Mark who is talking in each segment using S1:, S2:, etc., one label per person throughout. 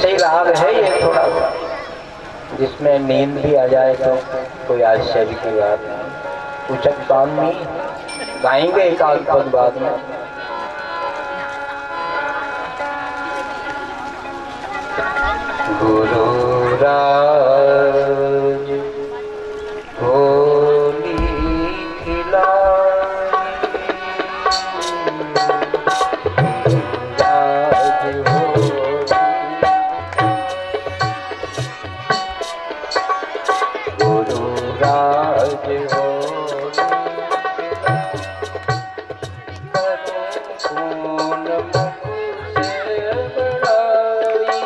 S1: ऐसे ही राग है ये थोड़ा सा, जिसमें नींद भी आ जाए तो कोई आश्चर्य की बात नहीं। उचक कान में गाएंगे एक आध पद बाद में। गुरु राज होली खिलाई, राज होली, गुरु राज होली, कौन मुख से बड़ाई,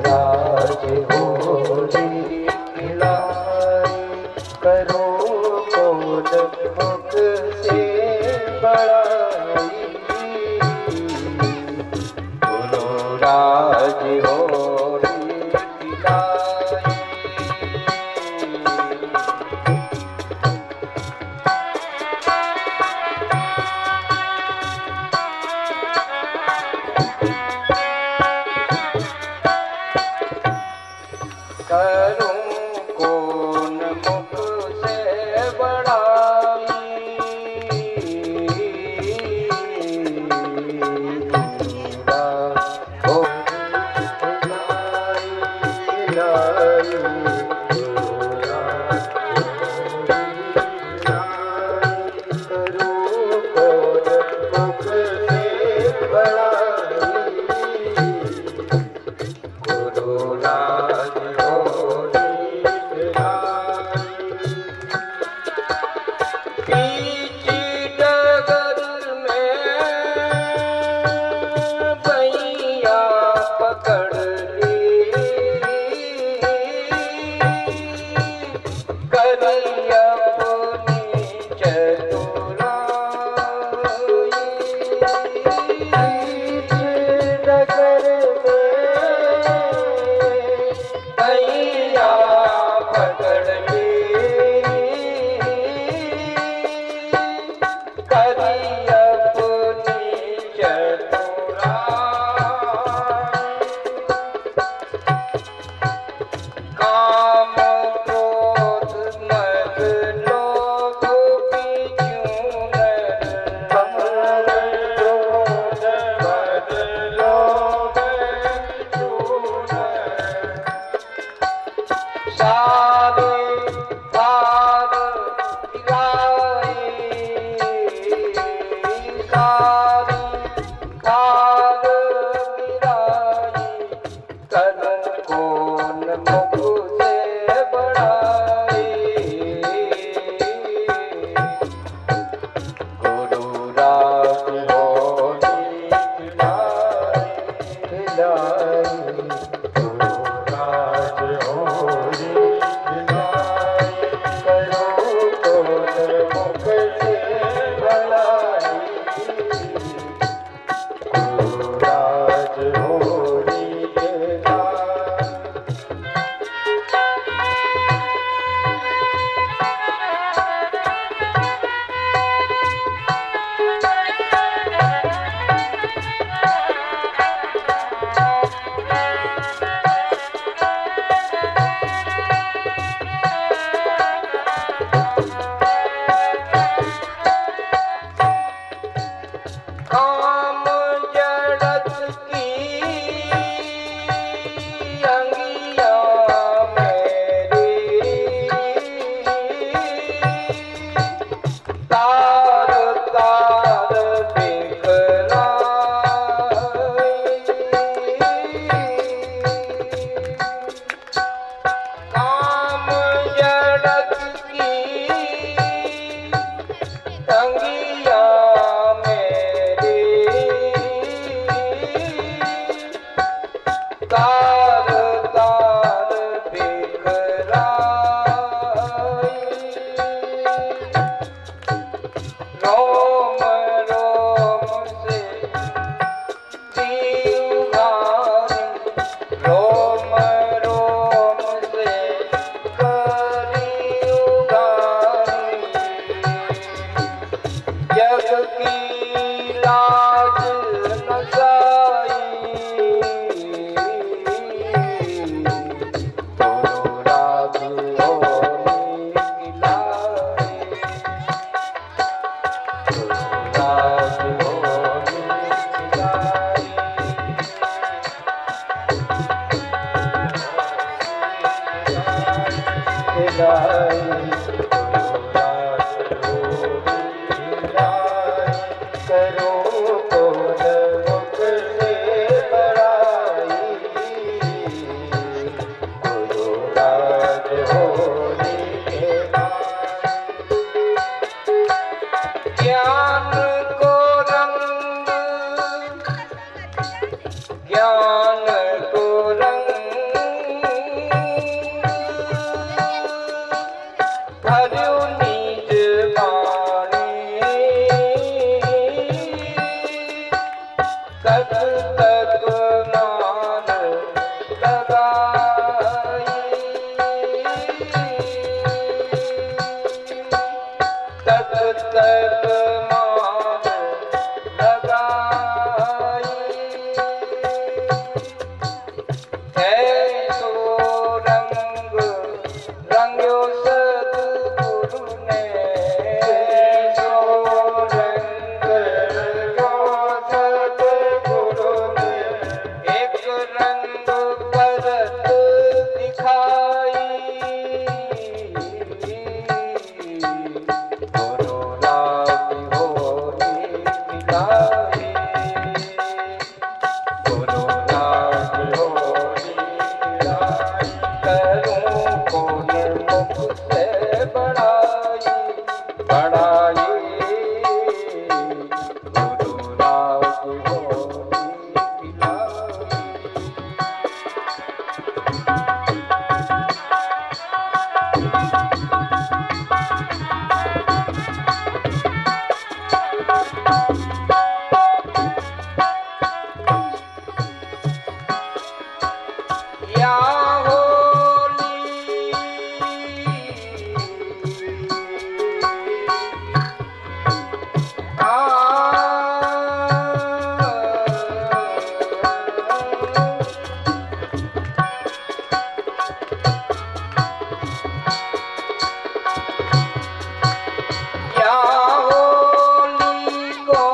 S1: राज होली खिलाई, करो कौन मुख से बड़ाई, गुरु राज होली खिलाई। करूं कौन मुख से बड़ाई, काम क्रोध मद भर्यु नीच वाणी तक तक मान लगाई तक तक मान लगाई है सो रंग रंग्यो सतगुरु ने सो रंग रंग्यो सतगुरु ने एक रंग करत दिखाई गुरु राग होली मिलाई गुरु राग होली मिलाई करूं कोई मुख से बड़ाई बड़ाई गुरु राग होली मिलाई या होली या होली को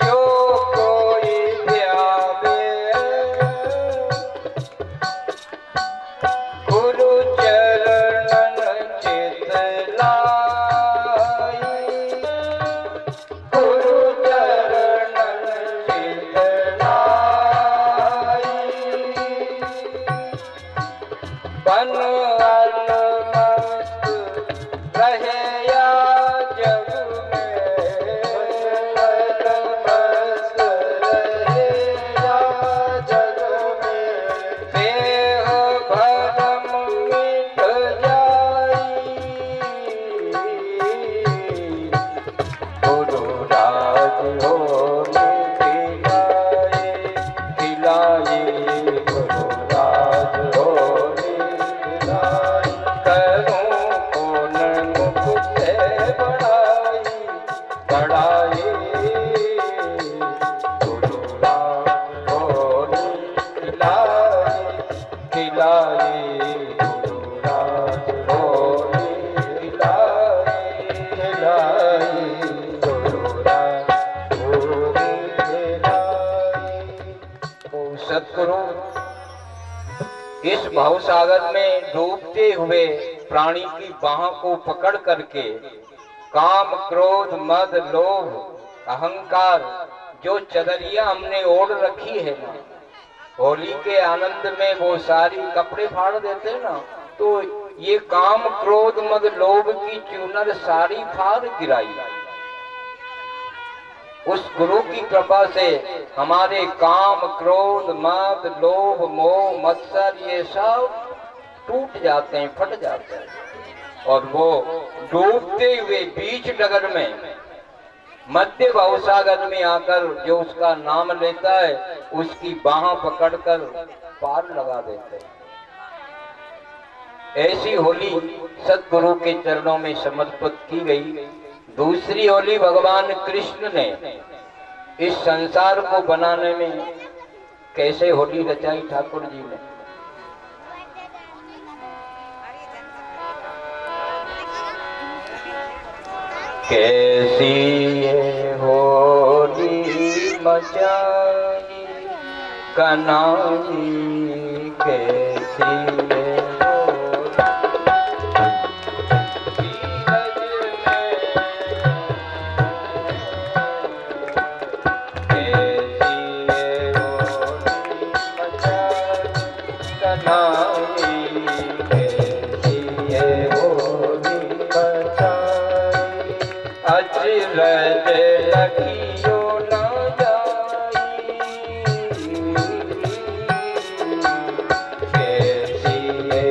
S1: जो कोई ध्यावे गुरु चरणन चित लाई गुरु चरणन चित लाई बन अलमस्त रहे या जग में अलमस्त रहे या जग में देह भरम मिट जाई गुरु राज होली खिलाई खिलाई गुरु राज होली खिलाई करूं कौन मुख से बड़ाई बड़ाई गुरु राज होली खिलाई खिलाई गुरु राज होली खिलाई खिलाई गुरु राज होली खिलाई। ओ सतगुरु इस भव सागर में डूबते हुए प्राणी की बाहों को पकड़ करके काम क्रोध मद लोभ अहंकार जो चदरिया हमने ओढ़ रखी है ना होली के आनंद में वो सारी कपड़े फाड़ देते हैं ना तो ये काम क्रोध मद लोभ की चूनर सारी फाड़ गिराई उस गुरु की कृपा से हमारे काम क्रोध मद लोभ मोह मत्सर ये सब टूट जाते हैं फट जाते हैं और वो डूबते हुए बीच डगर में मध्य भवसागर में आकर जो उसका नाम लेता है उसकी बाह पकड़कर पार लगा देते हैं। ऐसी होली सतगुरु के चरणों में समर्पित की गई। दूसरी होली भगवान कृष्ण ने इस संसार को बनाने में कैसे होली रचाई ठाकुर जी ने। कैसी ये होली मचाई कनाई कैसी ये अचरज लखियो न जाई कैसी ये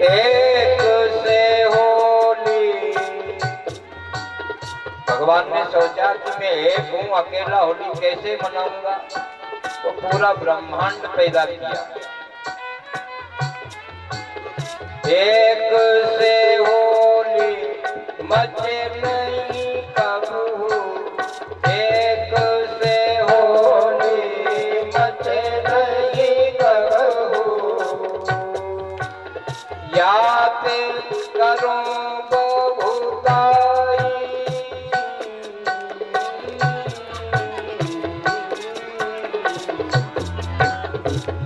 S1: एक से होली। भगवान ने सोचा कि मैं एक हूँ, अकेला होली कैसे मनाऊंगा, तो पूरा ब्रह्मांड पैदा किया। एक से होली मचे नहीं कबहू, एक से होली मचे नहीं कबहू। याद करो बहुताई,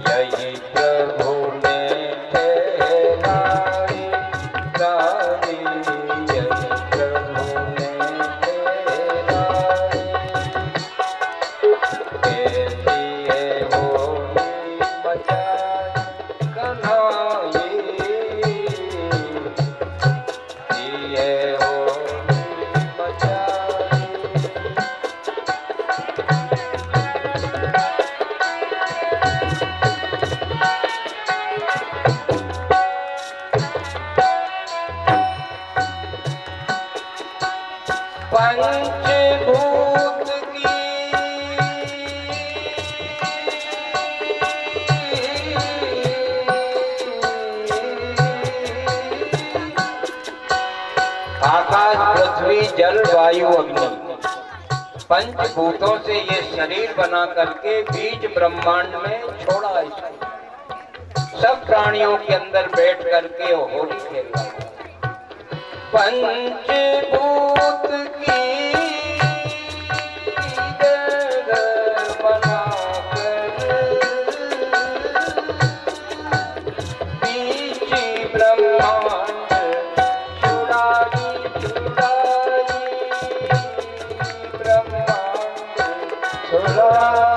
S1: यही प्रभु ने ठहराई रानी, यही प्रभु ने ठहराई। कैसी है होली मचाई कन्हाई, ये होली मचाई। पंचभूत की आकाश पृथ्वी जल वायु अग्नि, पंचभूतों से ये शरीर बना करके बीज ब्रह्मांड में छोड़ा। इसको सब प्राणियों के अंदर बैठ करके वो होली खेल रहा है। पंचभूत की जगह बनाकर बीच ब्रह्मांड छुड़ाई छुड़ाई, ब्रह्मांड छुड़ाई।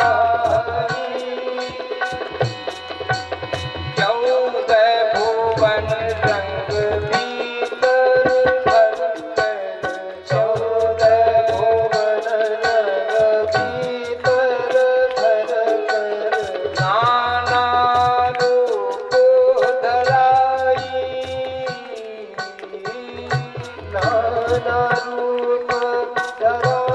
S1: 14 भुवन रंग भीतर भरकर, 14 भुवन रंग भीतर भरकर, नाना रूप धराई, नाना रूप धराई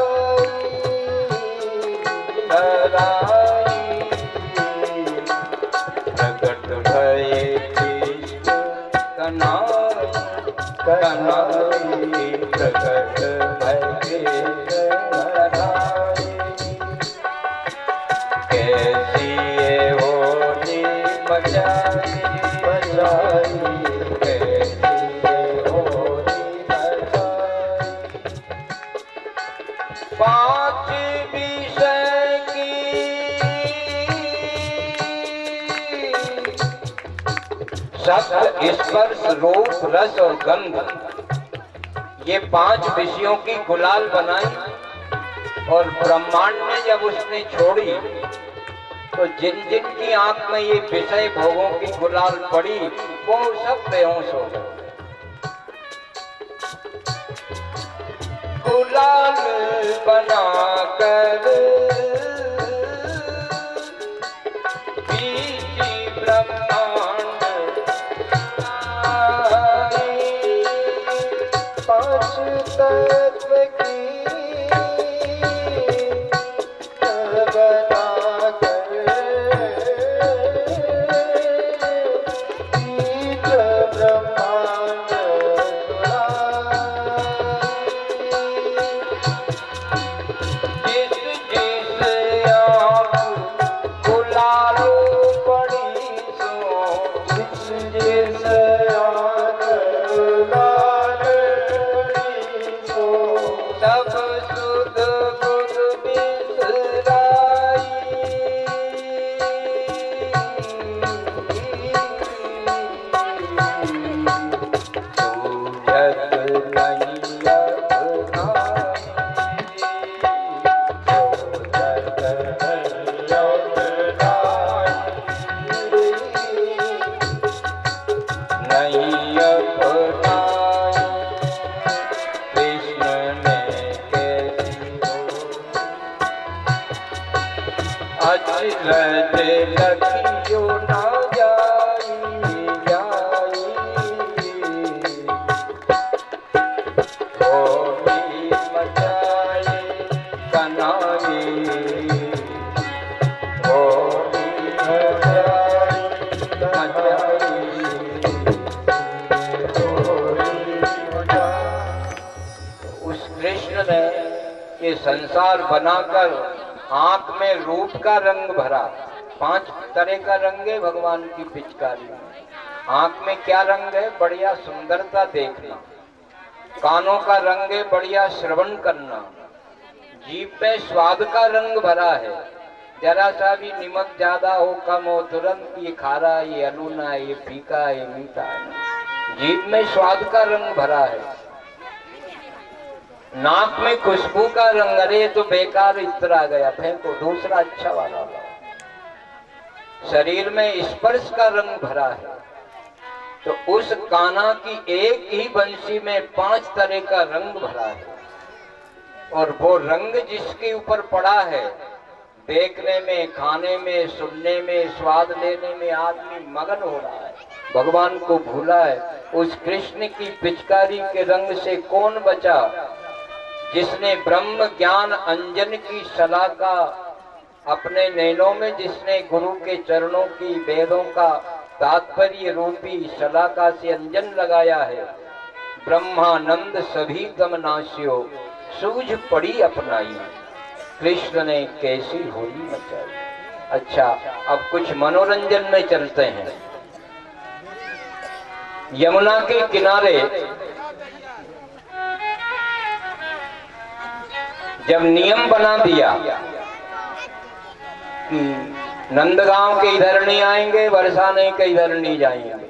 S1: धराई। प्रकट भये कृष्ण कन्हाई, कन्हाई प्रकट भये कृष्ण कन्हाई। कैसी ये होली मचाई मचाई, कैसी ये होली मचाई। 5 विषय की शब्द स्पर्श रूप रस और गंध, ये 5 विषयों की गुलाल बनाई। और ब्रह्मांड में जब उसने छोड़ी तो जिन जिन की आंख में ये विषय भोगों की गुलाल पड़ी वो सब बेहोश हो गए। गुलाल बनाकर बीच ब्रह्मांड आई, 5 तत्व की जिस ये संसार बनाकर आंख में रूप का रंग भरा। 5 तरह का रंग है भगवान की पिचकारी में। आंख में क्या रंग है? बढ़िया सुंदरता देखना। कानों का रंग है बढ़िया श्रवण करना। जीभ पे स्वाद का रंग भरा है। जरा सा भी नमक ज्यादा हो कम हो तुरंत ये खारा, ये अलूना, ये फीका, ये मीठा है। जीभ में स्वाद का रंग भरा है। नाक में खुशबू का रंग, अरे तो बेकार इत्र आ गया, फेंको दूसरा अच्छा वाला लाओ। शरीर में स्पर्श का रंग भरा है। तो उस कान्हा की एक ही बंसी में 5 तरह का रंग भरा है। और वो रंग जिसके ऊपर पड़ा है, देखने में, खाने में, सुनने में, स्वाद लेने में आदमी मगन हो रहा है, भगवान को भूला है। उस कृष्ण की पिचकारी के रंग से कौन बचा? जिसने ब्रह्म ज्ञान अंजन की शलाका अपने नैनों में, जिसने गुरु के चरणों की वेदों का तात्पर्य रूपी शलाका से अंजन लगाया है। ब्रह्मानंद सभी गमनाश्यो सूझ पड़ी अपनाई, कृष्ण ने कैसी होली मचाई। अच्छा, अब कुछ मनोरंजन में चलते हैं। यमुना के किनारे जब नियम बना दिया कि नंदगांव के इधर नहीं आएंगे, बरसाने के इधर नहीं जाएंगे,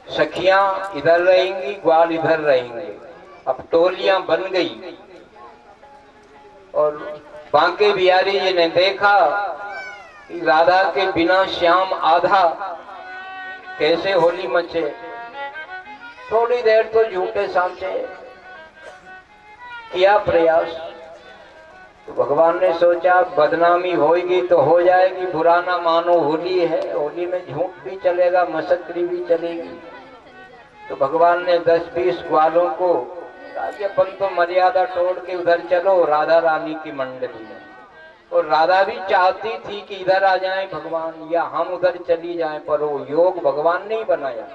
S1: सखियां इधर रहेंगी, ग्वाल इधर रहेंगे। अब टोलियां बन गई और बांके बिहारी जी ने देखा कि राधा के बिना श्याम आधा, कैसे होली मचे। थोड़ी देर तो झूठे सांचे किया प्रयास। तो भगवान ने सोचा बदनामी होगी तो हो जाएगी, बुरा ना मानो, होली है, होली में झूठ भी चलेगा, मसकरी भी चलेगी। तो भगवान ने 10-20 ग्वालों को कहा कि अपन तो मर्यादा तोड़ के उधर चलो राधा रानी की मंडली में। और राधा भी चाहती थी कि इधर आ जाएं भगवान या हम उधर चली जाएं, पर वो योग भगवान ने ही बनाया।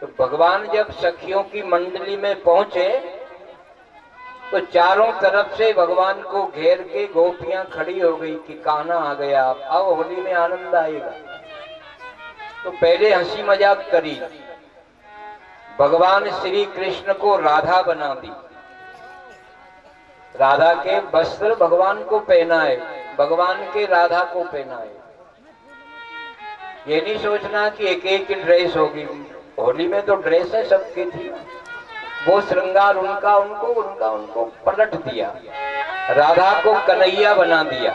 S1: तो भगवान जब सखियों की मंडली में पहुंचे तो चारों तरफ से भगवान को घेर के गोपियां खड़ी हो गई कि कान्हा आ गया, अब होली में आनंद आएगा। तो पहले हंसी मजाक करी, भगवान श्री कृष्ण को राधा बना दी, राधा के वस्त्र भगवान को पहनाए, भगवान के राधा को पहनाए। ये नहीं सोचना कि एक एक की ड्रेस होगी, होली में तो ड्रेस है सबकी थी। वो श्रृंगार उनका उनको पलट दिया, राधा को कन्हैया बना दिया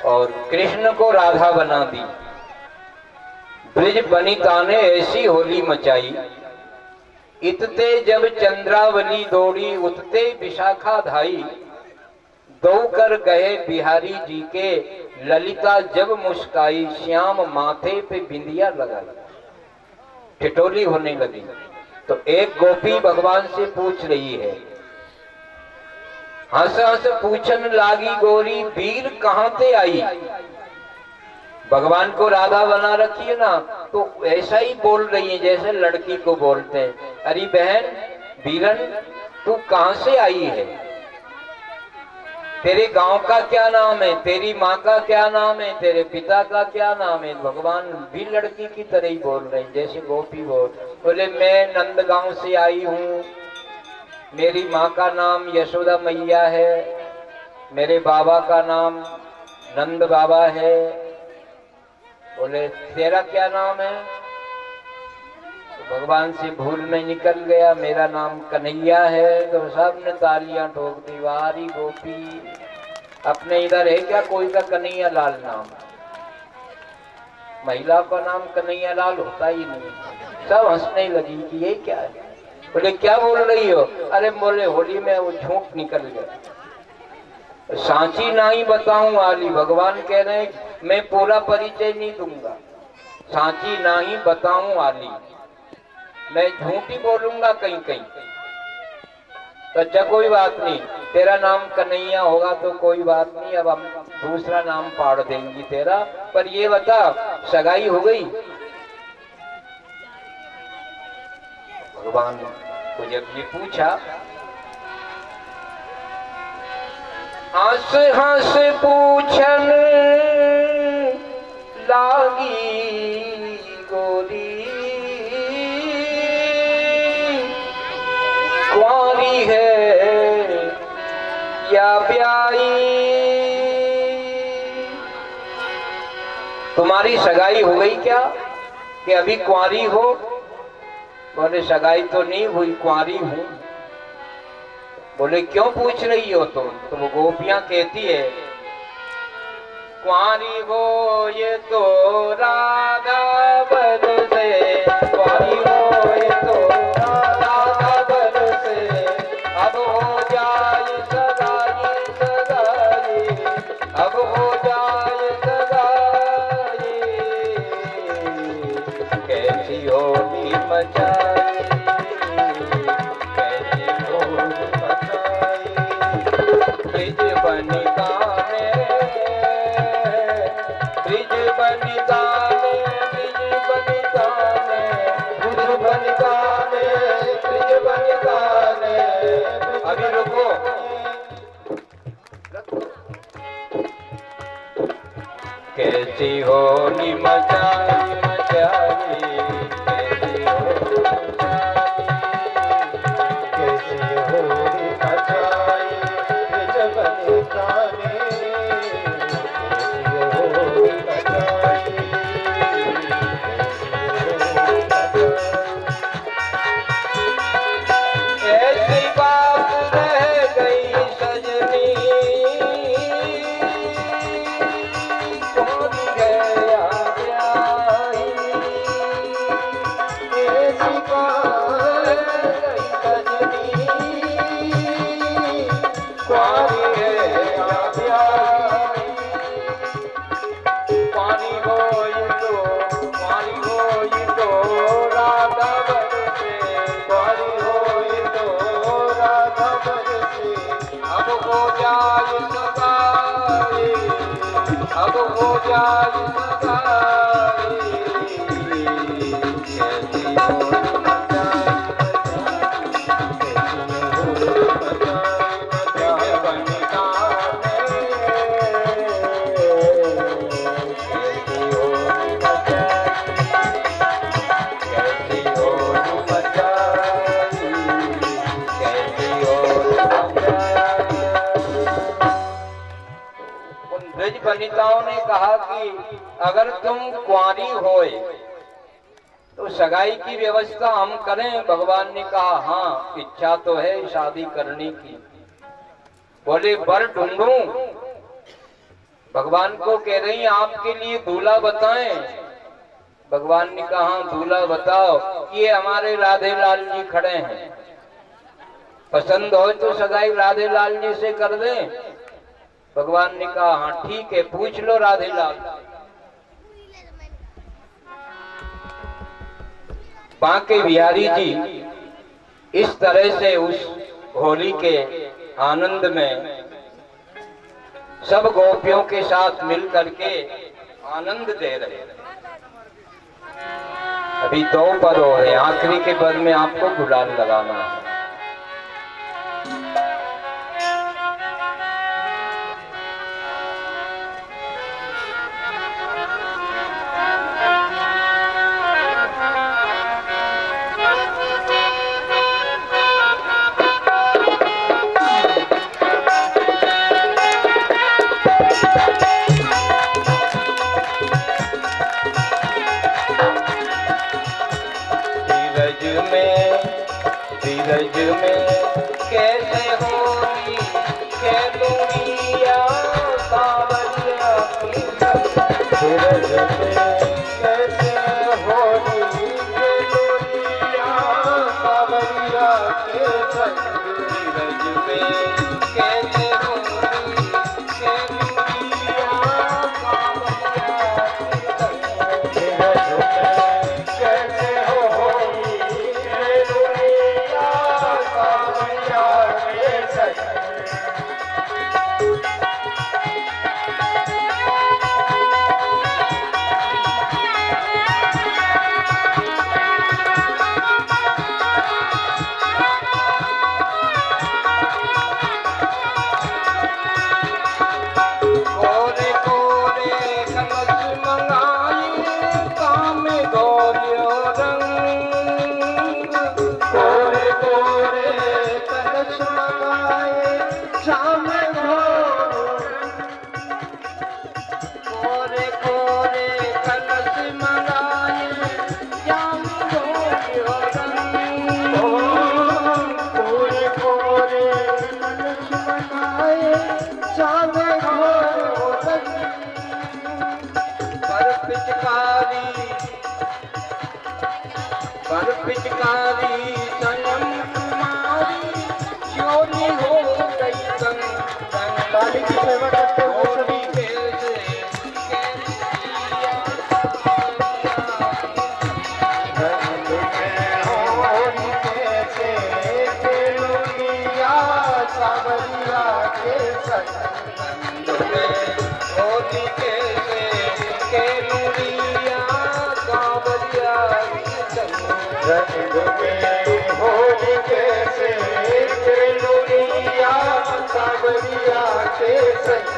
S1: और कृष्ण को राधा बना दी। ब्रिज बनिता ने ऐसी होली मचाई, इतते जब चंद्रावली दौड़ी, उतते विशाखा धाई। दो कर गए बिहारी जी के, ललिता जब मुस्काई, श्याम माथे पे बिंदिया लगाई। ठिठोली होने लगी। तो एक गोपी भगवान से पूछ रही है, हंस हंस पूछन लागी गोरी, वीर कहां से आई। भगवान को राधा बना रखी है ना, तो ऐसा ही बोल रही है जैसे लड़की को बोलते हैं, अरे बहन वीरन तू कहां से आई है, तेरे गांव का क्या नाम है, तेरी माँ का क्या नाम है, तेरे पिता का क्या नाम है। भगवान भी लड़की की तरह ही बोल रहे हैं जैसे गोपी बोले, मैं नंदगांव से आई हूँ, मेरी माँ का नाम यशोदा मैया है, मेरे बाबा का नाम नंद बाबा है। बोले तेरा क्या नाम है? तो भगवान से भूल में निकल गया, मेरा नाम कन्हैया है। तो सब ने तालियां ठोक दी, वारी गोपी, अपने इधर है क्या कोई का कन्हैया लाल नाम? महिला का नाम कन्हैया लाल होता ही नहीं। सब हंसने लगी कि ये क्या है। बोले क्या बोल रही हो? अरे बोले होली में वो झूठ निकल गया, सांची नहीं बताऊं आली। भगवान कह रहे मैं पूरा परिचय नहीं दूंगा, सांची नहीं बताऊं आली, मैं झूठ ही बोलूंगा कहीं कहीं। तो अच्छा कोई बात नहीं, तेरा नाम कन्हैया होगा तो कोई बात नहीं, अब हम दूसरा नाम पाड़ देंगी तेरा, पर ये बता सगाई हो गई? भगवान को जब ये पूछा हंस हंस पूछन लागी गोरी, कुंवारी है या ब्याई, तुम्हारी सगाई हो गई क्या कि अभी कुंवारी हो? बोले सगाई तो नहीं हुई, कुंवारी हूं। बोले क्यों पूछ रही हो तुम? तो वो गोपियां कहती है कुंवारी हो ये तो राधा बन से, कुंवारी हो ये तो राधा बन से, अब हो जाए सगाई सगाई, अब हो जाए सगाई, कैसी होली मचाई, कैसी होली मचाई, ब्रिज बनिका में, ब्रिज बनिका में, ब्रिज बनिका में, ब्रिज बनिका में, ब्रिज बनिका में। अभी रुको, कैसी होली मचाई मचाई, कैसी होली मचाई, कैसी होली मचाई, ब्रिज बनिका में, कैसी होली मचाई, ऐसी बात रह गई सजनी, कौन गया ब्याही, ऐसी बात रह गई सजनी, कुंवारी है या ब्याही, कुंवारी हो ये तो, कुंवारी हो ये तो राधा बन से, कुंवारी हो ये तो राधा बन से, अब हो जाए सगाई, अब हो जाए सगाई, कैसी होली मचाई कैसी होली मचाई, ब्रिज बनिका में, कैसी होली मचाई, कैसी होली मचाई, कैसी होली मचाई। उन ब्रिज बनिताओं ने कहा कि अगर तुम कुंवारी होए तो सगाई की व्यवस्था हम करें। भगवान ने कहा हाँ, इच्छा तो है शादी करने की। बोले वर ढूंढूं? भगवान को कह रही हैं आपके लिए दूल्हा बताएं। भगवान ने कहा हाँ दूल्हा बताओ। ये हमारे राधे लाल जी खड़े हैं, पसंद हो तो सगाई राधे लाल जी से कर दें। भगवान ने कहा हाँ ठीक है, पूछ लो राधे लाल। बांके बिहारी जी इस तरह से उस होली के आनंद में सब गोपियों के साथ मिल करके आनंद दे रहे हैं। अभी 2 पद हो रहे, आखिरी के पद में आपको गुलाल लगाना है। धीरज में कैसे होली के दुनिया सावरिया की, धीरज में कैसे होली के दुनिया सावरिया के संग, धीरज में कैसे होली के दुनिया सावरिया के संग, धीरज में कैसे होली के दुनिया सावरिया के संग। पिचकारी पर पिचकारी संयम कुमारी योनि हो गई संग
S2: ताली की सेवा करते हुए सभी सावरिया के संग
S1: होली कैसे के लुड़िया कांवरिया की संग
S2: रंग में होली कैसे खेलुड़िया सावरिया के संग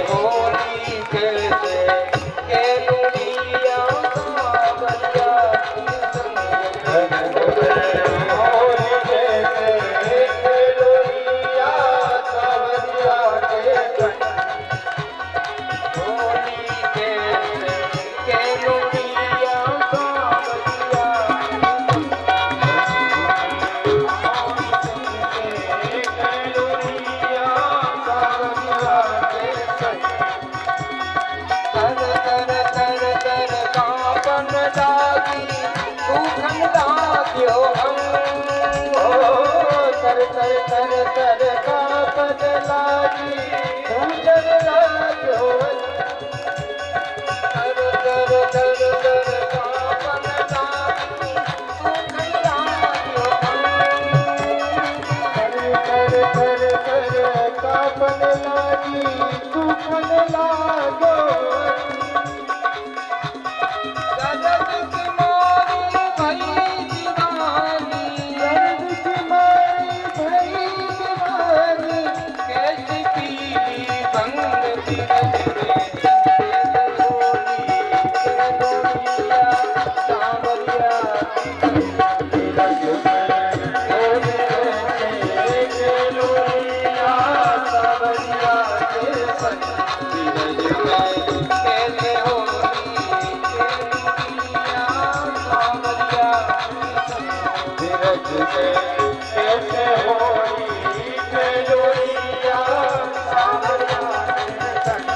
S1: होली कैसे के लुड़िया कांवरिया की संग
S2: होली कैसे खेलुड़िया सावरिया के संग
S1: होली कैसे के लुड़िया कांवरिया
S2: खेलुड़िया सावरिया के संग
S1: तर तर तर तर कांपन लागी दुखन लाग्यो अंग
S2: तर तर तर तर कापन लागी भूजन लाग्यो
S1: तर तर तर तर कांपन लागी दुखन लाग्यो अंग
S2: तर तर तर तर कापन लागी दुखन लागो
S1: गजब की मारी भई दीवानी
S2: दर्द की मारी भई दीवानी
S1: कैसी पीली बंग बिरज में होली के लोलिया सांवरिया
S2: खेलुड़िया सावरिया के संग
S1: बिरज में कैसे होली के लोलिया सांवरिया
S2: धीरज से कैसे होली खेलुड़िया सावरिया के संग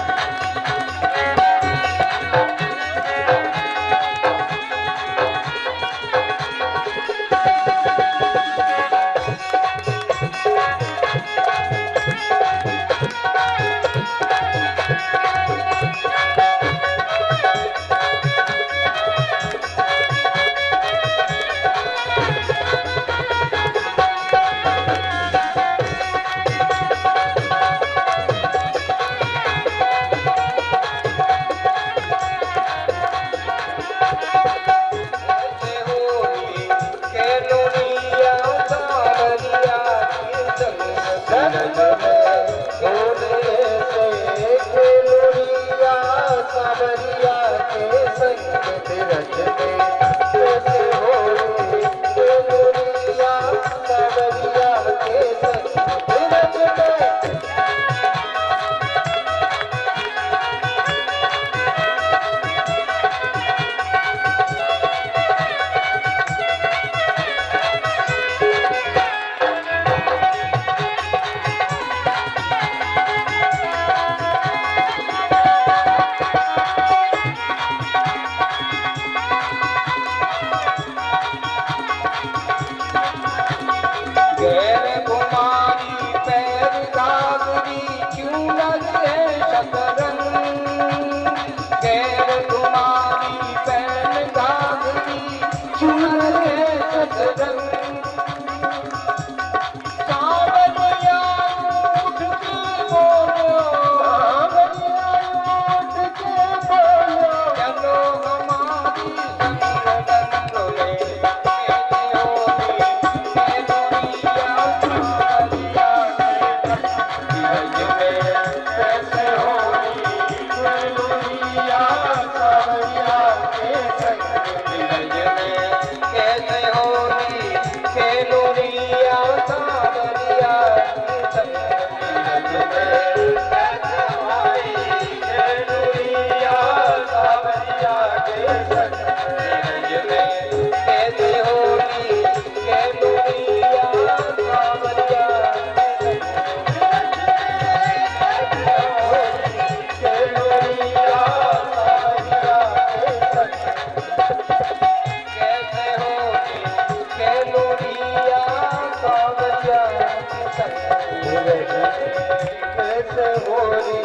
S2: कैसे होरी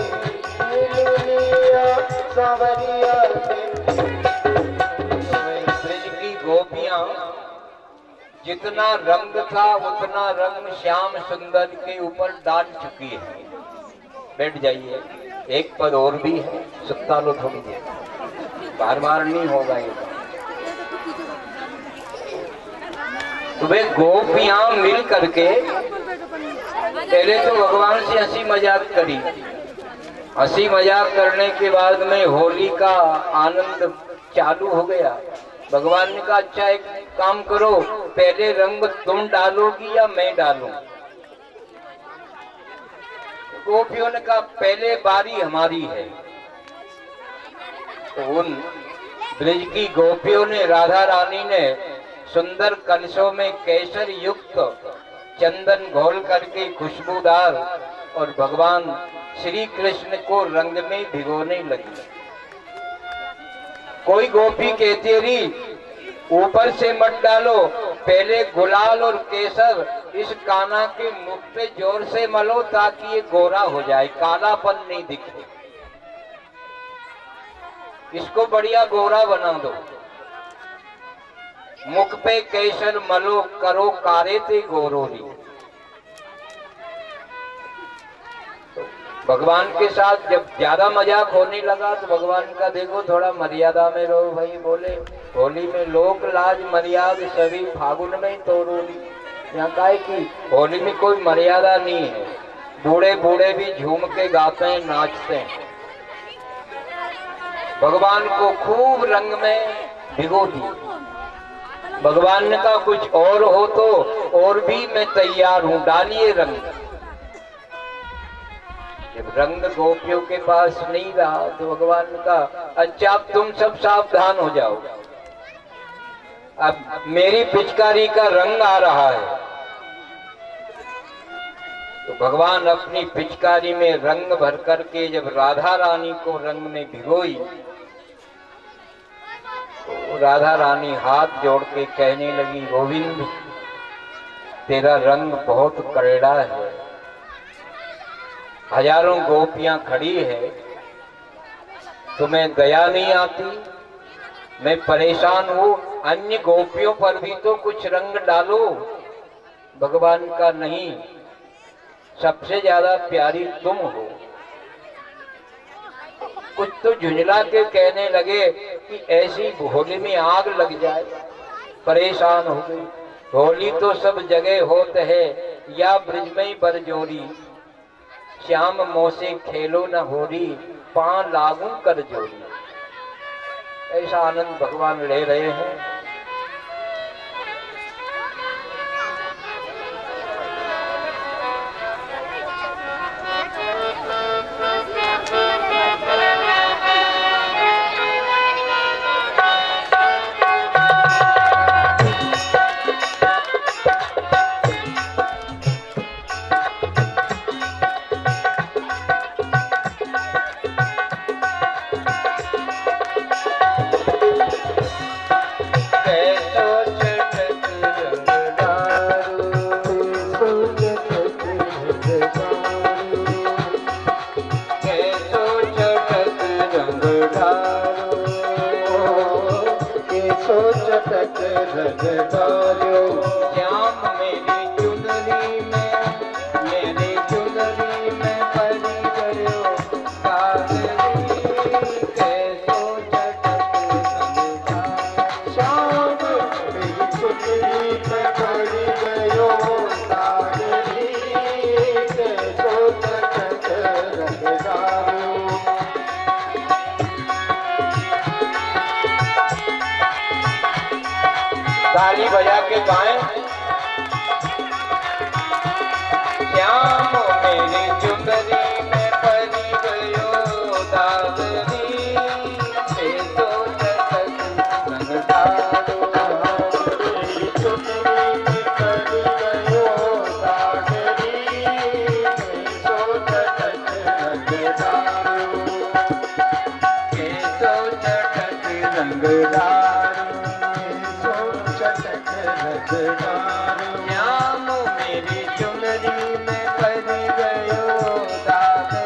S2: दुनिया सावरिया
S1: ब्रज की गोपियां जितना रंग था उतना रंग श्याम सुंदर के ऊपर डाल चुकी है। बैठ जाइए, एक पद और भी है, सुता लो थोड़ी देर, बार बार नहीं होगा ये। तो वे गोपियां मिल करके पहले तो भगवान से हंसी मजाक करी। हंसी मजाक करने के बाद में होली का आनंद चालू हो गया। भगवान ने कहा अच्छा एक काम करो, पहले रंग तुम डालोगी या मैं डालूं? गोपियों ने कहा पहले बारी हमारी है। तो उन ब्रज की गोपियों ने, राधा रानी ने सुंदर कलशों में केसर युक्त चंदन घोल करके खुशबूदार और भगवान श्री कृष्ण को रंग में भिगोने लगी। कोई गोपी कहती रही ऊपर से मत डालो, पहले गुलाल और केसर इस कान्हा के मुख पे जोर से मलो ताकि ये गोरा हो जाए, कालापन नहीं दिखे। इसको बढ़िया गोरा बना दो। मुख पे केसर मलो करो कारे ते गोरोरी। भगवान के साथ जब ज्यादा मजाक होने लगा तो भगवान का देखो थोड़ा मर्यादा में रहो भाई। बोले होली में लोक लाज मर्यादा सभी फागुन में तोड़ोगी। यहाँ का है कि होली में कोई मर्यादा नहीं है। बूढ़े बूढ़े भी झूम के गाते हैं, नाचते हैं। भगवान को खूब रंग में भिगो दी। भगवान ने कहा कुछ और हो तो और भी मैं तैयार हूं, डालिए रंग। जब रंग गोपियों के पास नहीं रहा तो भगवान ने कहा अच्छा अब तुम सब सावधान हो जाओ, अब मेरी पिचकारी का रंग आ रहा है। तो भगवान अपनी पिचकारी में रंग भर करके जब राधा रानी को रंग में भिगोई तो राधा रानी हाथ जोड़ के कहने लगी गोविंद तेरा रंग बहुत कड़वा है। हजारों गोपियां खड़ी है, तुम्हें दया नहीं आती? मैं परेशान हूं, अन्य गोपियों पर भी तो कुछ रंग डालो। भगवान का नहीं, सबसे ज्यादा प्यारी तुम हो। कुछ तो झुंझला के कहने लगे कि ऐसी होली में आग लग जाए। परेशान हो गई। होली तो सब जगह होते है, या ब्रज में बरजोरी। श्याम मोसे खेलो न होरी, पां लागू कर जोड़ी। ऐसा आनंद भगवान ले रहे हैं। श्याम मेरी चुनरी में, मेरी चुनरी में परी गयो काजरी, कैसो चटक
S2: श्याम मेरी चुनरी में पड़ी गयो काजरी, कैसो चटक रंगदारो।
S1: ताली बजा के गाएं। श्याम मेरी चुनरी में परी गयो दादरी, कैसो चटक रंगदारो।
S2: मेरी चुनरी में पड़ी गयो काजरी, कैसो चटक रंगदारो,
S1: कैसो चटक रंगदारो। श्याम मेरी चुनरी में परी गयो दादरी,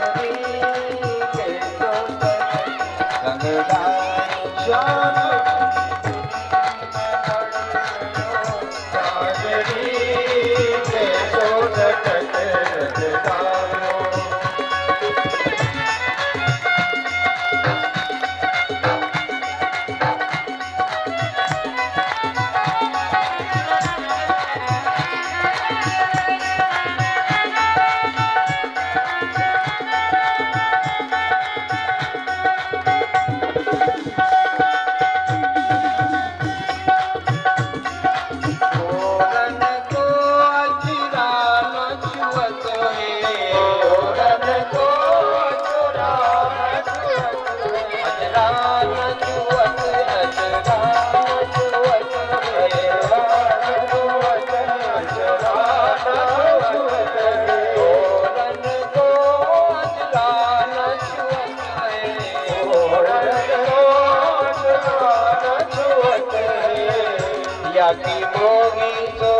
S1: याकी मोगी सो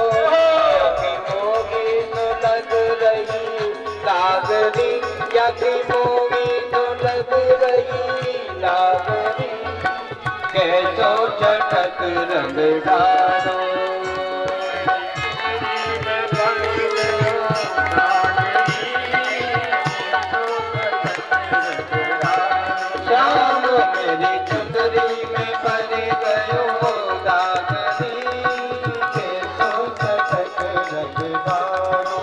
S1: लग रही लागरी, याकी मोगी तो लग रही लागरी, कैसो चटक रंग डालो। श्याम मेरी चुंदरी में पड़ गयो दागरी, कैसो चटक रंग डालो।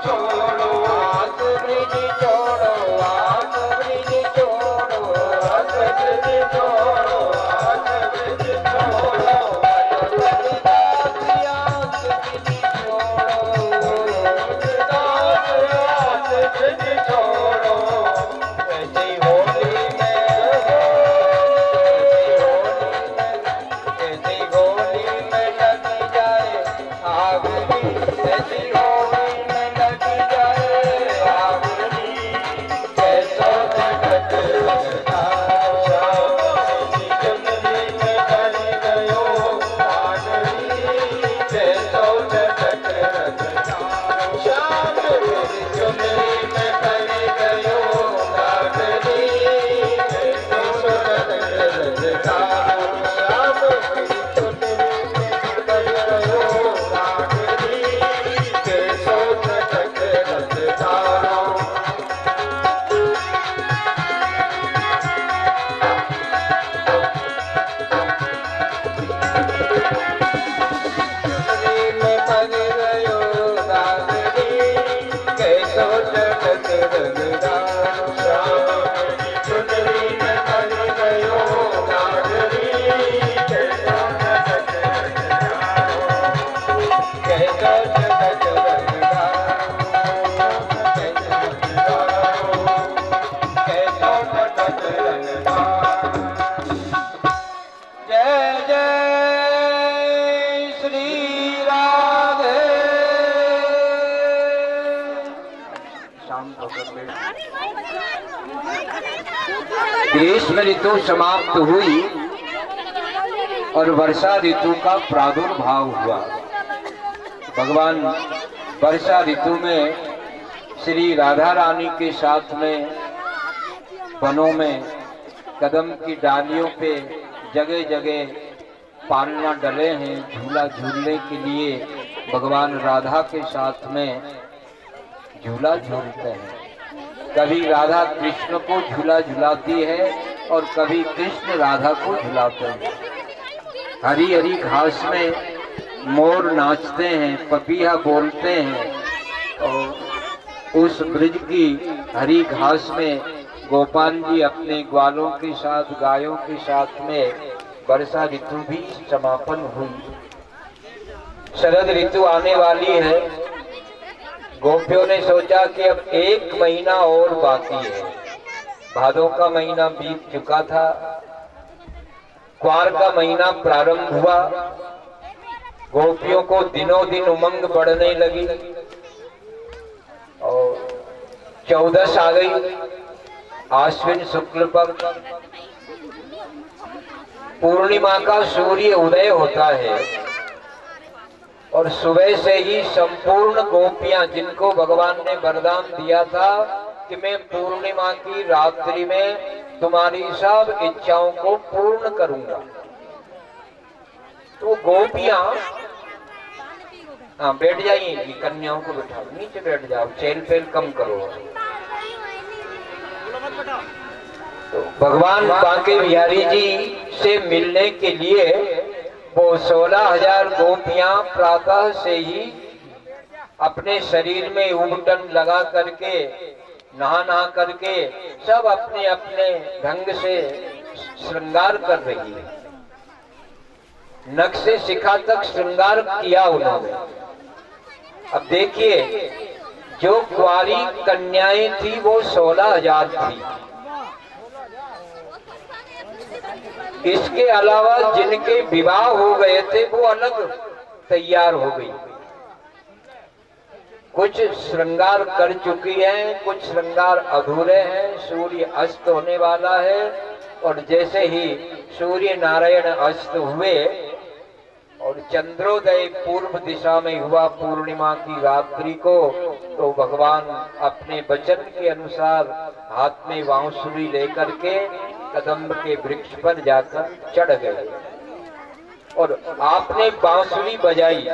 S1: छोड़ो आस ब्रिज छोड़ो आस ब्रिज ग्रीष्म ऋतु समाप्त हुई और वर्षा ऋतु का प्रादुर्भाव हुआ। भगवान वर्षा ऋतु में श्री राधा रानी के साथ में वनों में कदम की डालियों पे जगह जगह पालना डले हैं। झूला झूलने के लिए भगवान राधा के साथ में झूला झूलते हैं। कभी राधा कृष्ण को झूला झुलाती है और कभी कृष्ण राधा को झुलाते हैं। हरी हरी घास में मोर नाचते हैं, पपीहा बोलते हैं और उस ब्रिज की हरी घास में गोपाल जी अपने ग्वालों के साथ, गायों के साथ में वर्षा ऋतु भी समापन हुई। शरद ऋतु आने वाली है। गोपियों ने सोचा कि अब 1 महीना और बाकी है। भादों का महीना बीत चुका था, क्वार का महीना प्रारंभ हुआ। गोपियों को दिनों दिन उमंग बढ़ने लगी और 14 आ गई। आश्विन शुक्ल पक्ष पूर्णिमा का सूर्य उदय होता है और सुबह से ही संपूर्ण गोपियां, जिनको भगवान ने वरदान दिया था कि मैं पूर्णिमा की रात्रि में तुम्हारी सब इच्छाओं को पूर्ण करूंगा, तो गोपियां बैठ जाइए, कन्याओं को बैठाओ, नीचे बैठ जाओ, चेल पेल कम करो। तो भगवान बांके बिहारी जी से मिलने के लिए वो 16,000 गोपियां प्रातः से ही अपने शरीर में उबटन लगा करके, नहा करके सब अपने अपने ढंग से श्रृंगार कर रही है। नख से शिखा तक श्रृंगार किया उन्होंने। अब देखिए, जो कुंवारी कन्याएं थी वो 16,000 थी। इसके अलावा जिनके विवाह हो गए थे वो अलग तैयार हो गई। कुछ श्रृंगार कर चुकी हैं, कुछ श्रृंगार अधूरे हैं। सूर्य अस्त होने वाला है और जैसे ही सूर्य नारायण अस्त हुए और चंद्रोदय पूर्व दिशा में हुआ पूर्णिमा की रात्रि को, तो भगवान अपने वचन के अनुसार हाथ में बांसुरी लेकर के कदम्ब के वृक्ष पर जाकर चढ़ गए और आपने बांसुरी बजाई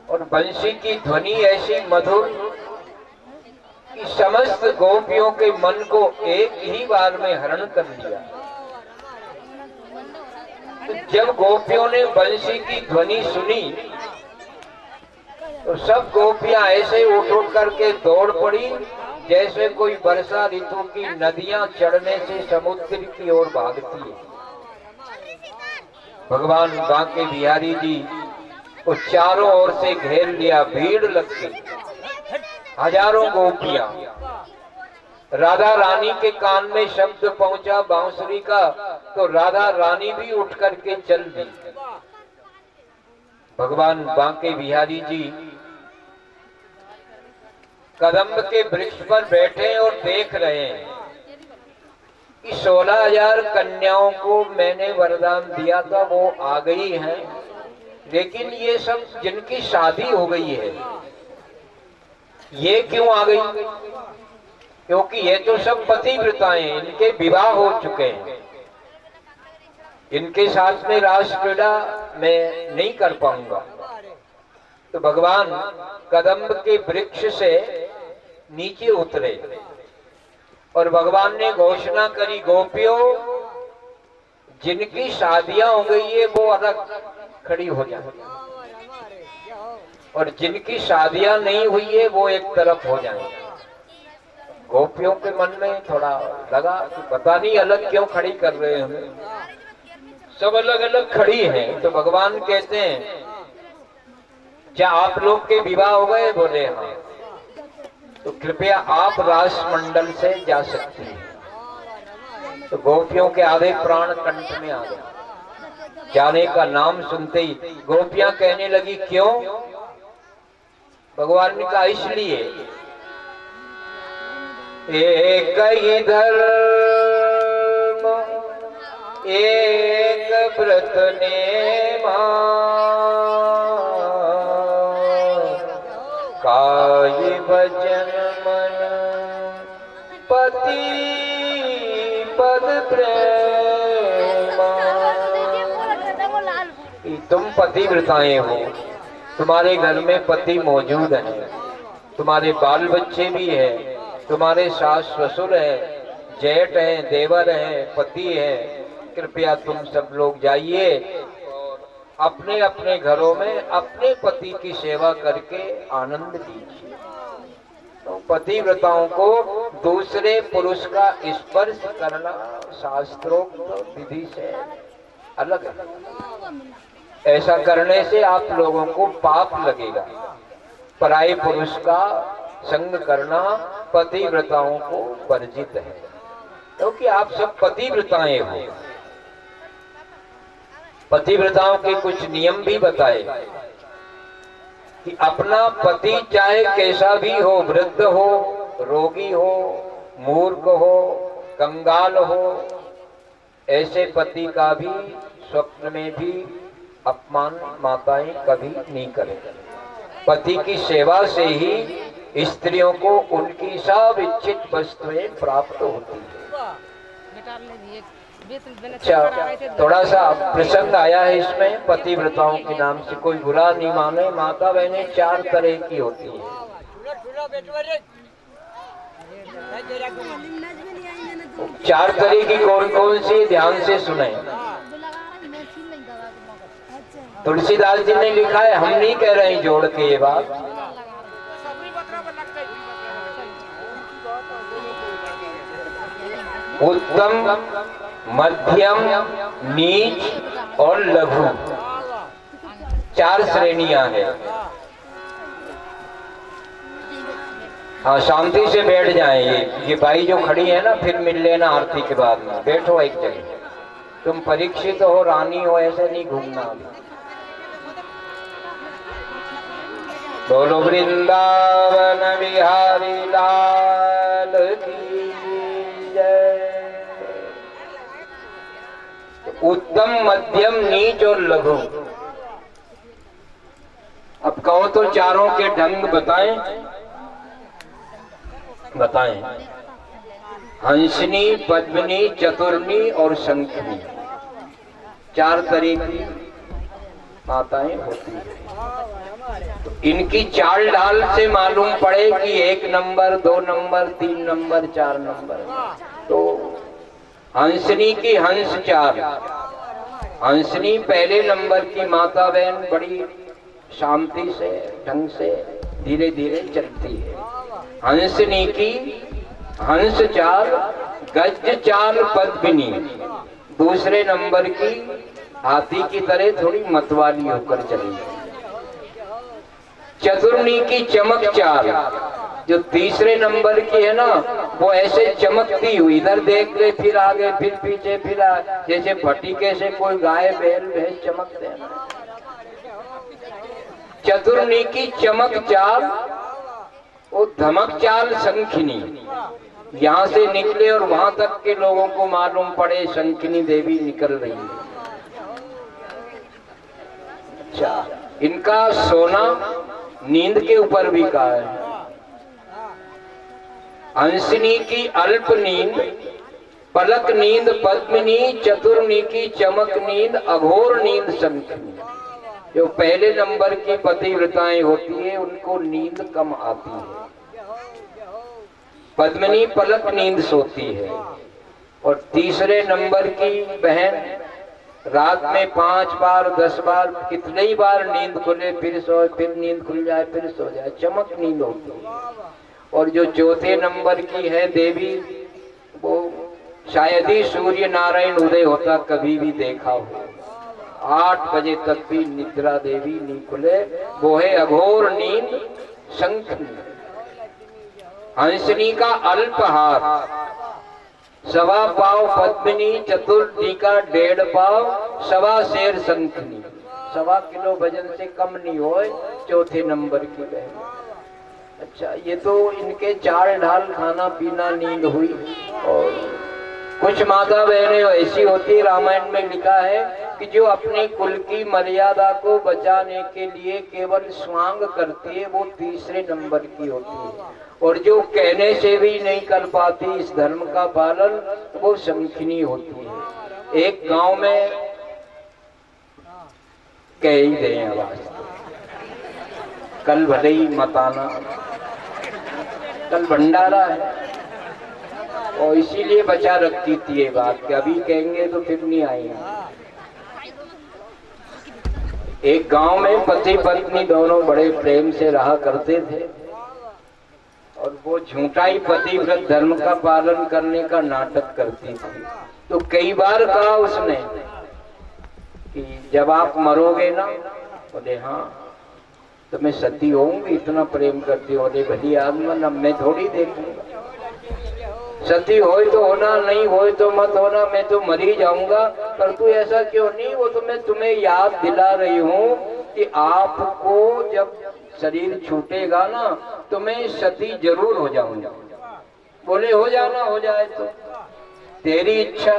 S1: और बंसी की ध्वनि ऐसी मधुर कि समस्त गोपियों के मन को एक ही बार में हरण कर लिया। तो जब गोपियों ने बंसी की ध्वनि सुनी तो सब गोपियां ऐसे उठ करके दौड़ पड़ी जैसे कोई वर्षा ऋतु की नदियां चढ़ने से समुद्र की ओर भागती है। भगवान बांके बिहारी जी को चारों ओर से घेर लिया, भीड़ लग गई, हजारों गोपियां। राधा रानी के कान में शब्द पहुंचा बांसुरी का, तो राधा रानी भी उठ करके चल दी। भगवान बांके बिहारी जी कदम्ब के वृक्ष पर बैठे और देख रहे हैं कि 16,000 कन्याओं को मैंने वरदान दिया था वो आ गई हैं, लेकिन ये सब जिनकी शादी हो गई है ये क्यों आ गई? क्योंकि ये तो सब पतिव्रताएं हैं, इनके विवाह हो चुके हैं, इनके साथ में रास क्रीड़ा मैं नहीं कर पाऊंगा। तो भगवान कदम्ब के वृक्ष से नीचे उतरे और भगवान ने घोषणा करी, गोपियों जिनकी शादियां हो गई है वो अलग खड़ी हो जाए और जिनकी शादियां नहीं हुई है वो एक तरफ हो जाए। गोपियों के मन में थोड़ा लगा कि पता नहीं अलग क्यों खड़ी कर रहे हैं हमें, सब अलग अलग खड़ी हैं। तो भगवान कहते हैं, क्या आप लोग के विवाह हो गए? बोले हाँ। तो कृपया आप रास मंडल से जा सकती हैं। तो गोपियों के आधे प्राण कंठ में आ गए। जाने का नाम सुनते ही गोपियां कहने लगी, क्यों? भगवान ने कहा, इसलिए एक ही धर्म एक व्रत नेमा, कायि भजन मन पति पद प्रेमा। तुम पतिव्रताएं हो, तुम्हारे घर में पति मौजूद है, तुम्हारे बाल बच्चे भी हैं, तुम्हारे सास ससुर हैं, जेठ हैं, देवर हैं, पति हैं। कृपया तुम सब लोग जाइए और अपने अपने घरों में अपने पति की सेवा करके आनंद लीजिए। तो पतिव्रताओं को दूसरे पुरुष का स्पर्श करना शास्त्रोक्त विधि से अलग है। ऐसा करने से आप लोगों को पाप लगेगा। पराये पुरुष का संग करना पतिव्रताओं को वर्जित है, क्योंकि आप सब पतिव्रताएं हो। पतिव्रताओं के कुछ नियम भी बताए कि अपना पति चाहे कैसा भी हो, वृद्ध हो, रोगी हो, मूर्ख हो, कंगाल हो, ऐसे पति का भी स्वप्न में भी अपमान माताएं कभी नहीं करें। पति की सेवा से ही स्त्रियों को उनकी सब इच्छित वस्तुएं प्राप्त होती है। अच्छा, थोड़ा सा प्रसंग आया है इसमें पतिव्रताओं के नाम से, कोई बुरा नहीं माने। माता बहनें 4 तरह की होती है। 4 तरह की कौन कौन सी, ध्यान से सुने। तुलसीदास जी ने लिखा है, हम नहीं कह रहे हैं जोड़ के ये बात। उत्तम, मध्यम, नीच और लघु, 4 श्रेणियां हैं। हाँ, शांति से बैठ जाएं। ये भाई जो खड़ी है ना, फिर मिल लेना आरती के बाद में। बैठो एक जगह। तुम परीक्षित हो, रानी हो, ऐसे नहीं घूमना। बोलो वृंदावन बिहारी लाल की जय। उत्तम, मध्यम, नीच और लघु। अब कहो तो चारों के ढंग बताएं। हंसनी, पद्मिनी, चतुर्नी और शंखनी, 4 तरह की माताएं होती हैं। तो इनकी चाल ढाल से मालूम पड़े कि 1 नंबर, 2 नंबर, 3 नंबर, 4 नंबर। तो हंसनी की हंस 4। हंसनी पहले नंबर की माता बहन बड़ी शांति से, ढंग से, धीरे धीरे चलती है। हंसनी की हंस 4, गज 4 पद्मिनी। दूसरे नंबर की हाथी की तरह थोड़ी मतवाली होकर चली। चतुर्नी की चमक 4, जो तीसरे नंबर की है ना, वो ऐसे चमकती हुई, इधर देख ले, फिर आगे, फिर पीछे, फिर जैसे भट्टिके से कोई गाय बैल भैंस चमकते हैं ना। चतुर्नी की चमक 4, वो धमक 4 शंखिनी। यहाँ से निकले और वहां तक के लोगों को मालूम पड़े शंखिनी देवी निकल रही है। अच्छा, इनका सोना नींद के ऊपर भी कहा है। हंसनी की अल्प नींद, पलक नींद पद्मिनी, चतुर्नी की चमक नींद, अघोर नींद शंखनी। जो पहले नंबर की पतिव्रताएं होती है उनको नींद कम आती है। पद्मिनी पलक नींद सोती है। और तीसरे नंबर की बहन रात में 5 बार 10 बार, कितने ही बार नींद खुले, फिर सोए, फिर नींद खुल जाए, फिर सो जाए, चमक नींद होती है। और जो चौथे नंबर की है देवी, वो शायद ही सूर्य नारायण उदय होता कभी भी देखा हो। 8 बजे तक भी निद्रा देवी नहीं खुले, वो है अघोर नींद शंखनी। हंसनी का अल्पहार, 1.25 पाव पद्मिनी, चतुर्थी का 1.5 पाव, 1.25 सेर शंखनी। 1.25 किलो वजन से कम नहीं हो, चौथे नंबर की बहन। अच्छा, ये तो इनके चार ढाल खाना पीना नींद हुई। और कुछ माता बहनें ऐसी होती, रामायण में लिखा है कि जो अपने कुल की मर्यादा को बचाने के लिए केवल स्वांग करती है, वो तीसरे नंबर की होती है। और जो कहने से भी नहीं कर पाती इस धर्म का पालन, वो शंखिनी होती है। एक गांव में कह ही रहे आवाज, कल भले ही मत आना, कल भंडारा है। और इसीलिए बचा रखी थी ये बात कि अभी कहेंगे तो फिर नहीं आएंगे। एक गांव में पति पत्नी दोनों बड़े प्रेम से रहा करते थे, और वो झूठा ही पतिव्रत धर्म का पालन करने का नाटक करती थी। तो कई बार कहा उसने कि जब आप मरोगे ना, बोले हाँ, तो मैं सती होऊंगी, इतना प्रेम करती हूँ। बोले भली आदमी, अब मैं थोड़ी देखूंगा, सती हो तो होना, नहीं हो तो मत होना, मैं तो मर ही जाऊंगा। पर तू ऐसा क्यों नहीं, वो तो मैं तुम्हें याद दिला रही हूँ कि आपको जब शरीर छूटेगा ना, तो मैं सती जरूर हो जाऊंगा। बोले हो जाना, हो जाए तो तेरी इच्छा।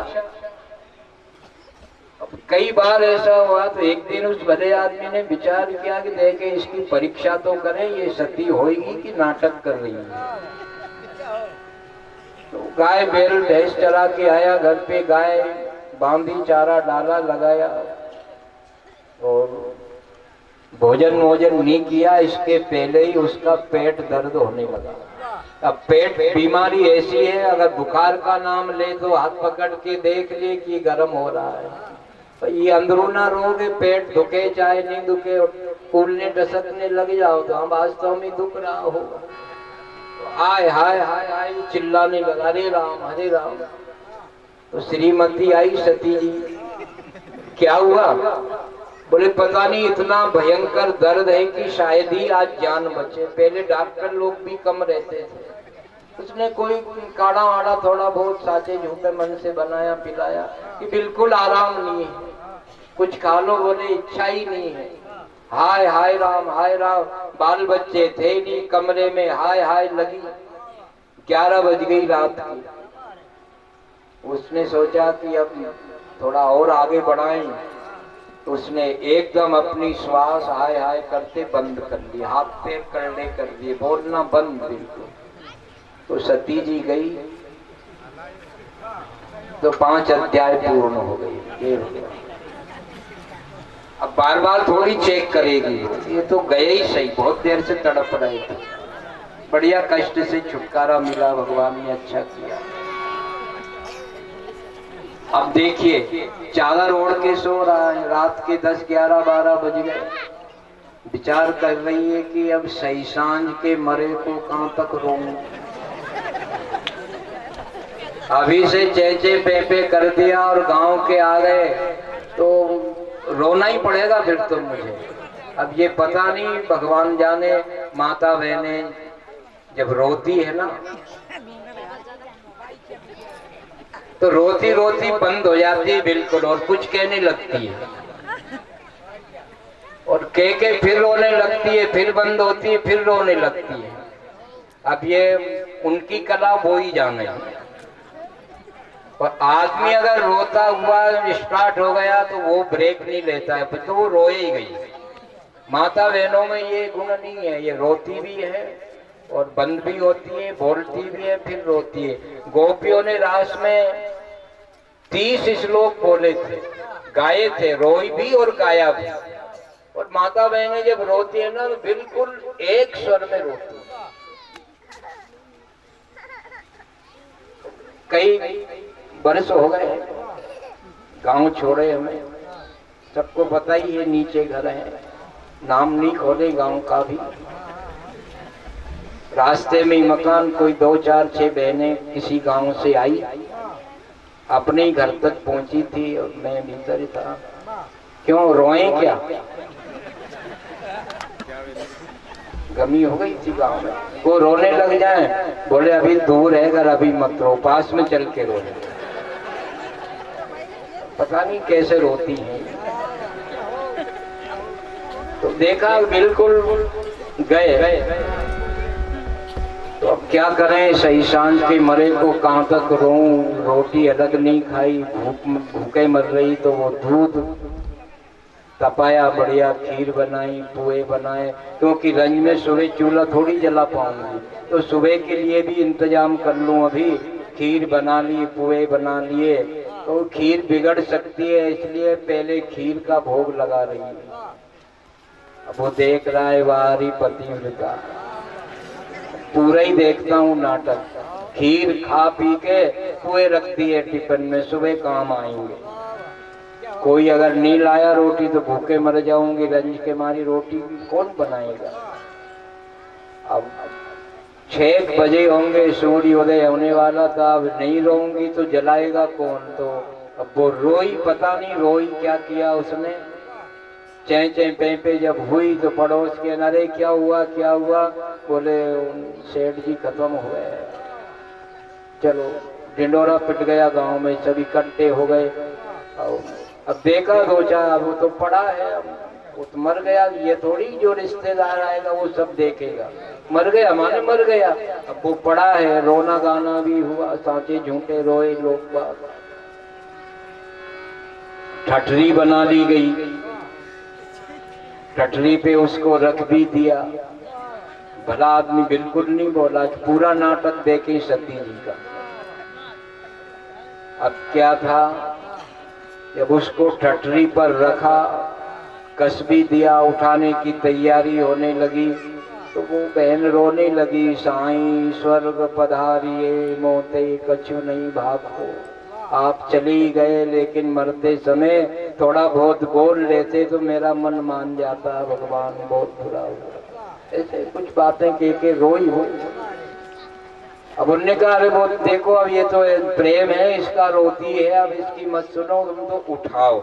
S1: अब कई बार ऐसा हुआ, तो एक दिन उस भले आदमी ने विचार किया कि देखे इसकी परीक्षा तो करें, ये सती होगी कि नाटक कर रही है। तो गाय बैल भैंस चरा के आया, घर पे गाय बांधी, चारा डाला, लगाया, और भोजन नहीं किया। इसके पहले ही उसका पेट दर्द होने लगा। अब पेट बीमारी ऐसी है, अगर बुखार का नाम ले तो हाथ पकड़ के देख ले कि गर्म हो रहा है। तो ये अंदरूना रोग है, पेट दुखे चाहे नहीं दुखे, फूलने डसकने लग जाओ तो हम वास्तव में दुख रहा होगा। हाय हाय हाय हाय चिल्लाने लगा, हरे राम हरे राम। तो श्रीमती आई सती जी, क्या हुआ? बोले पता नहीं, इतना भयंकर दर्द है कि शायद ही आज जान बचे। पहले डॉक्टर लोग भी कम रहते थे। उसने कोई काढ़ा वाड़ा थोड़ा बहुत साचे झूठे मन से बनाया, पिलाया कि बिल्कुल आराम नहीं है, कुछ खा लो। बोले इच्छा ही नहीं है। हाय हाय राम हाय राम, बाल बच्चे थे नहीं कमरे में, हाय हाय लगी। 11 बज गई रात की। उसने सोचा कि अब थोड़ा और आगे बढ़ाएं, तो उसने एकदम अपनी श्वास हाय हाय करते बंद कर ली, हाथ पैर करने कर दिए, बोलना बंद बिल्कुल। तो सती जी गई तो 5 अध्याय पूर्ण हो गए, ये हो गया। अब बार बार थोड़ी चेक करेगी, ये तो गए ही सही, बहुत देर से तड़प रहे थे, बढ़िया कष्ट से छुटकारा मिला, भगवान ने अच्छा किया। अब देखिए चादर ओढ़ के सो रहा है, रात के 10, 11, 12 बज गए। विचार कर रही है कि अब सही सांझ के मरे को कहां तक रोऊं। अभी से चेचे पेपे कर दिया और गांव के आ गए तो रोना ही पड़ेगा फिर तो मुझे। अब ये पता नहीं, भगवान जाने, माता बहनें जब रोती है ना, तो रोती रोती बंद हो जाती है बिल्कुल, और कुछ कहने लगती है, और कह के फिर रोने लगती है, फिर बंद होती है, फिर रोने लगती है। अब ये उनकी कला वो ही जाने। और आदमी अगर रोता हुआ स्टार्ट हो गया तो वो ब्रेक नहीं लेता है, तो वो रोए ही गई। माता बहनों में ये गुण नहीं है, ये रोती भी है और बंद भी होती है, बोलती भी है, फिर रोती है। गोपियों ने रास में 30 श्लोक बोले थे, गाए थे, रोई भी और गाया भी। और माता बहनें जब रोती है ना, तो बिल्कुल एक स्वर में रोती है। कई बरस हो गए, गांव छोड़े हमें, सबको पता ही है, नीचे घर है, नाम नहीं खोले गांव का भी। रास्ते में ही मकान, कोई 2, 4, 6 बहनें किसी गांव से आई, अपने ही घर तक पहुंची थी और मैं भीतर ही था। क्यों रोए क्या? गमी हो गई थी गांव में। वो रोने लग जाए, बोले अभी दूर है घर, अभी मत रो, पास में चल के रो। पता नहीं कैसे रोती है। तो देखा बिल्कुल गए, तो अब क्या करें, सही सांझ के मरे को कहाँ तक रोऊं, रोटी अलग नहीं खाई, भूखे मर रही, तो वो दूध तपाया, बढ़िया खीर बनाई, पुए बनाए, क्योंकि रंज में सुबह चूल्हा थोड़ी जला पाऊंगी, तो सुबह के लिए भी इंतजाम कर लूं। अभी खीर बना ली, पुए बना लिए, तो खीर बिगड़ सकती है, इसलिए पहले खीर का भोग लगा रही है। अब वो देख रहा है वारी पतिव्रता, पूरा ही देखता हूँ नाटक। खीर खा पी के पुए रख दिए टिफिन में, सुबह काम आएंगे। कोई अगर नहीं लाया रोटी तो भूखे मर जाऊंगी, रंज के मारी रोटी कौन बनाएगा। अब 6 बजे होंगे, सूर्योदय होने वाला था, अब नहीं रोऊंगी तो जलाएगा कौन। तो अब वो रोई, पता नहीं रोई क्या किया उसने। चै चै पे पे जब हुई तो पड़ोस के, अरे क्या हुआ क्या हुआ, बोले सेठ जी खत्म हुए। चलो ढिंडोरा पिट गया, गांव में सब इकट्ठे हो गए। अब देखा सोचा वो तो पड़ा है, अब वो तो मर गया, ये थोड़ी जो रिश्तेदार आएगा वो सब देखेगा। मर गया माने मर गया, अब वो पड़ा है। रोना गाना भी हुआ, सांचे झूठे रोए लोग बाग। ठठरी बना ली गई, ठठरी पे उसको रख भी दिया। भला आदमी बिल्कुल नहीं बोला, पूरा नाटक देखे सती जी का। अब क्या था, जब उसको ठठरी पर रखा, कस भी दिया, उठाने की तैयारी होने लगी, तो वो बहन रोने लगी, साईं स्वर्ग पधारिए, मोते कछु नहीं भागो। आप चली गए, लेकिन मरते समय थोड़ा बहुत बोल लेते तो मेरा मन मान जाता, भगवान बहुत बुरा हुआ। ऐसे कुछ बातें कह के रोई हो। अब उनने कहा, अरे वो देखो, अब ये तो प्रेम है इसका, रोती है, अब इसकी मत सुनो, तुम तो उठाओ।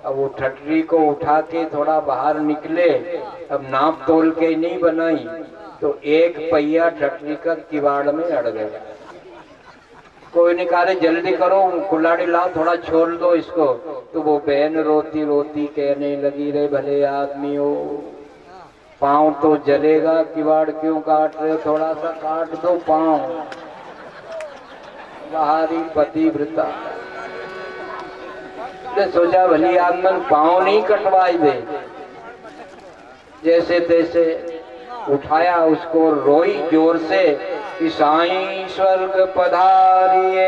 S1: अब वो ठठरी को उठा के थोड़ा बाहर निकले। अब नाप तोल के नहीं बनाई, तो एक पहिया ठठरी का किवाड़ में अड़ गया। कोई ने कहा, जल्दी करो, कुल्हाड़ी लाओ, थोड़ा छोड़ दो इसको। तो वो बहन रोती रोती कहने लगी, रे भले आदमी हो, पाँव तो जलेगा, किवाड़ क्यों काट रहे, थोड़ा सा काट दो पाँव। बाहरी पतिव्रता ने सोचा भली आदमी पाँव नहीं कटवाई दे, जैसे तैसे उठाया उसको, रोई जोर से कि साईं स्वर्ग पधारिए,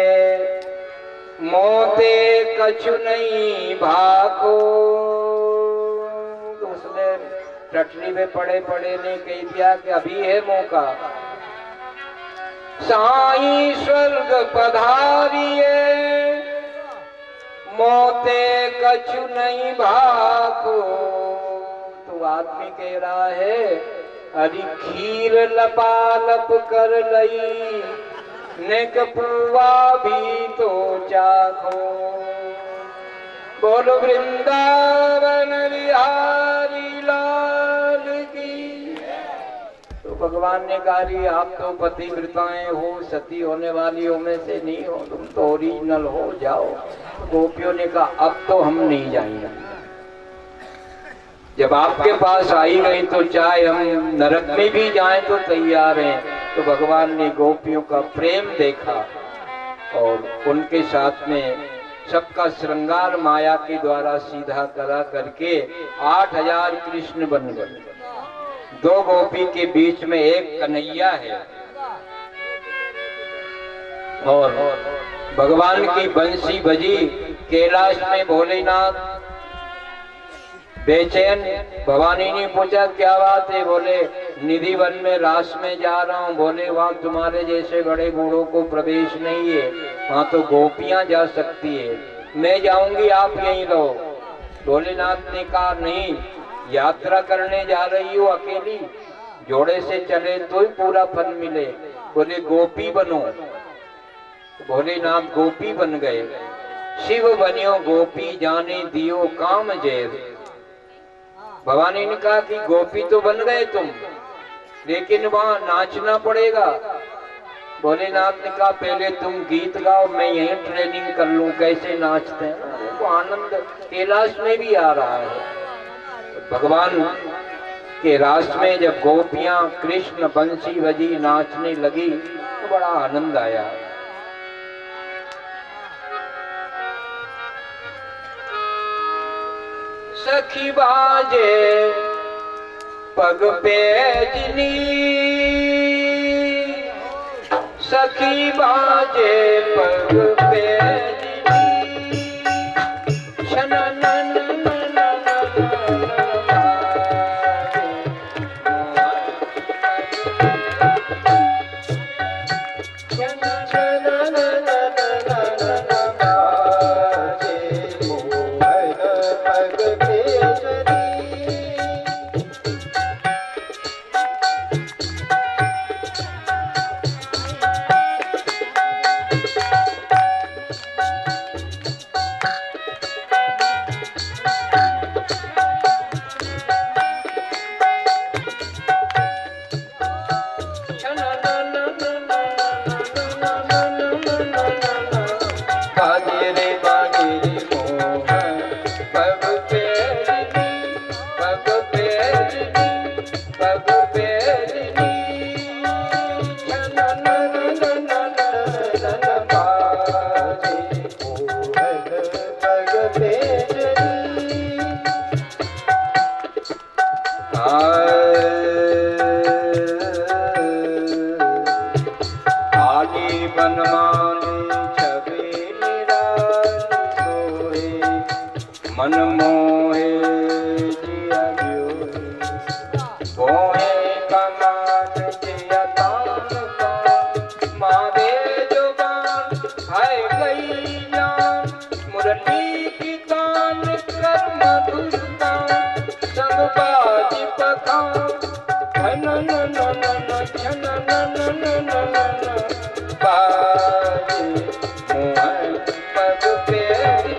S1: मोते कछु नहीं भाको। तो उसने ठठरी में पड़े पड़े ने कह दिया कि अभी है मौका। साईं स्वर्ग पधारिए, मोते कछु नहीं भाको। तो आदमी कह रहा है, अरे खीर लपालप कर लई, नेक पुआ भी तो चाखो। बोलो वृंदावन बिहारी लाल की। तो भगवान ने कहा, आप तो पतिव्रताएं हो, सती होने वालियों में से नहीं हो, तुम तो ओरिजिनल हो, जाओ। गोपियों ने कहा, अब तो हम नहीं जाएंगे, जब आपके पास आई गई तो चाहे हम नरक में भी जाएं तो तैयार हैं। तो भगवान ने गोपियों का प्रेम देखा और उनके साथ में सबका श्रृंगार माया के द्वारा सीधा करा करके 8000 कृष्ण बन गए। 2 गोपी के बीच में एक कन्हैया है और भगवान की बंसी बजी। कैलाश में भोलेनाथ बेचैन, भवानी ने पूछा क्या बात है, बोले निधि वन में रास में जा रहा हूँ। बोले वहाँ तुम्हारे जैसे बड़े बूढ़ों को प्रवेश नहीं है, वहाँ तो गोपियां जा सकती है, मैं जाऊंगी आप यहीं रहो। भोलेनाथ ने कहा नहीं, यात्रा करने जा रही हो अकेली, जोड़े से चले तो ही पूरा फल मिले। बोले गोपी बनो। भोलेनाथ गोपी बन गए। शिव बनियो गोपी जाने दियो काम जैर। भवानी ने कहा कि गोपी तो बन गए तुम, लेकिन वहां नाचना पड़ेगा। भोलेनाथ ने कहा पहले तुम गीत गाओ, मैं यहीं ट्रेनिंग कर लूं कैसे नाचते हैं। वो आनंद कैलाश में भी आ रहा है। भगवान कि रास में जब गोपियां कृष्ण बंसी बजी नाचने लगी तो बड़ा आनंद आया। सखी बाजे पग पेजनी, सखी बाजे पग पेजनी, शननन मन मोहे जिया बोहे कमान जिया तान का मारे जुबान है गई जान मुरली की कान कर मधुरतान संग बाजी पखान न न न न न न न न न न बाजी मोहन पग पेरी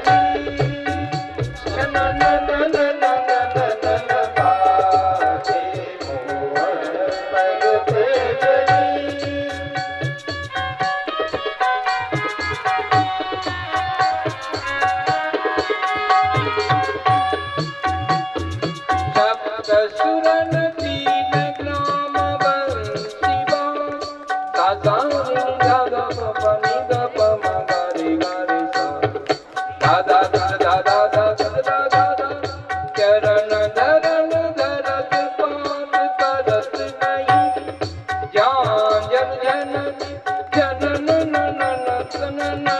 S1: सुरन तीन ग्राम बंसीबा दादा दादा पनी दप मगारे गारे सा दादा दादा दादा दादा चरण धरन धरत पात करत नहीं जान जन जन जन न न न न न न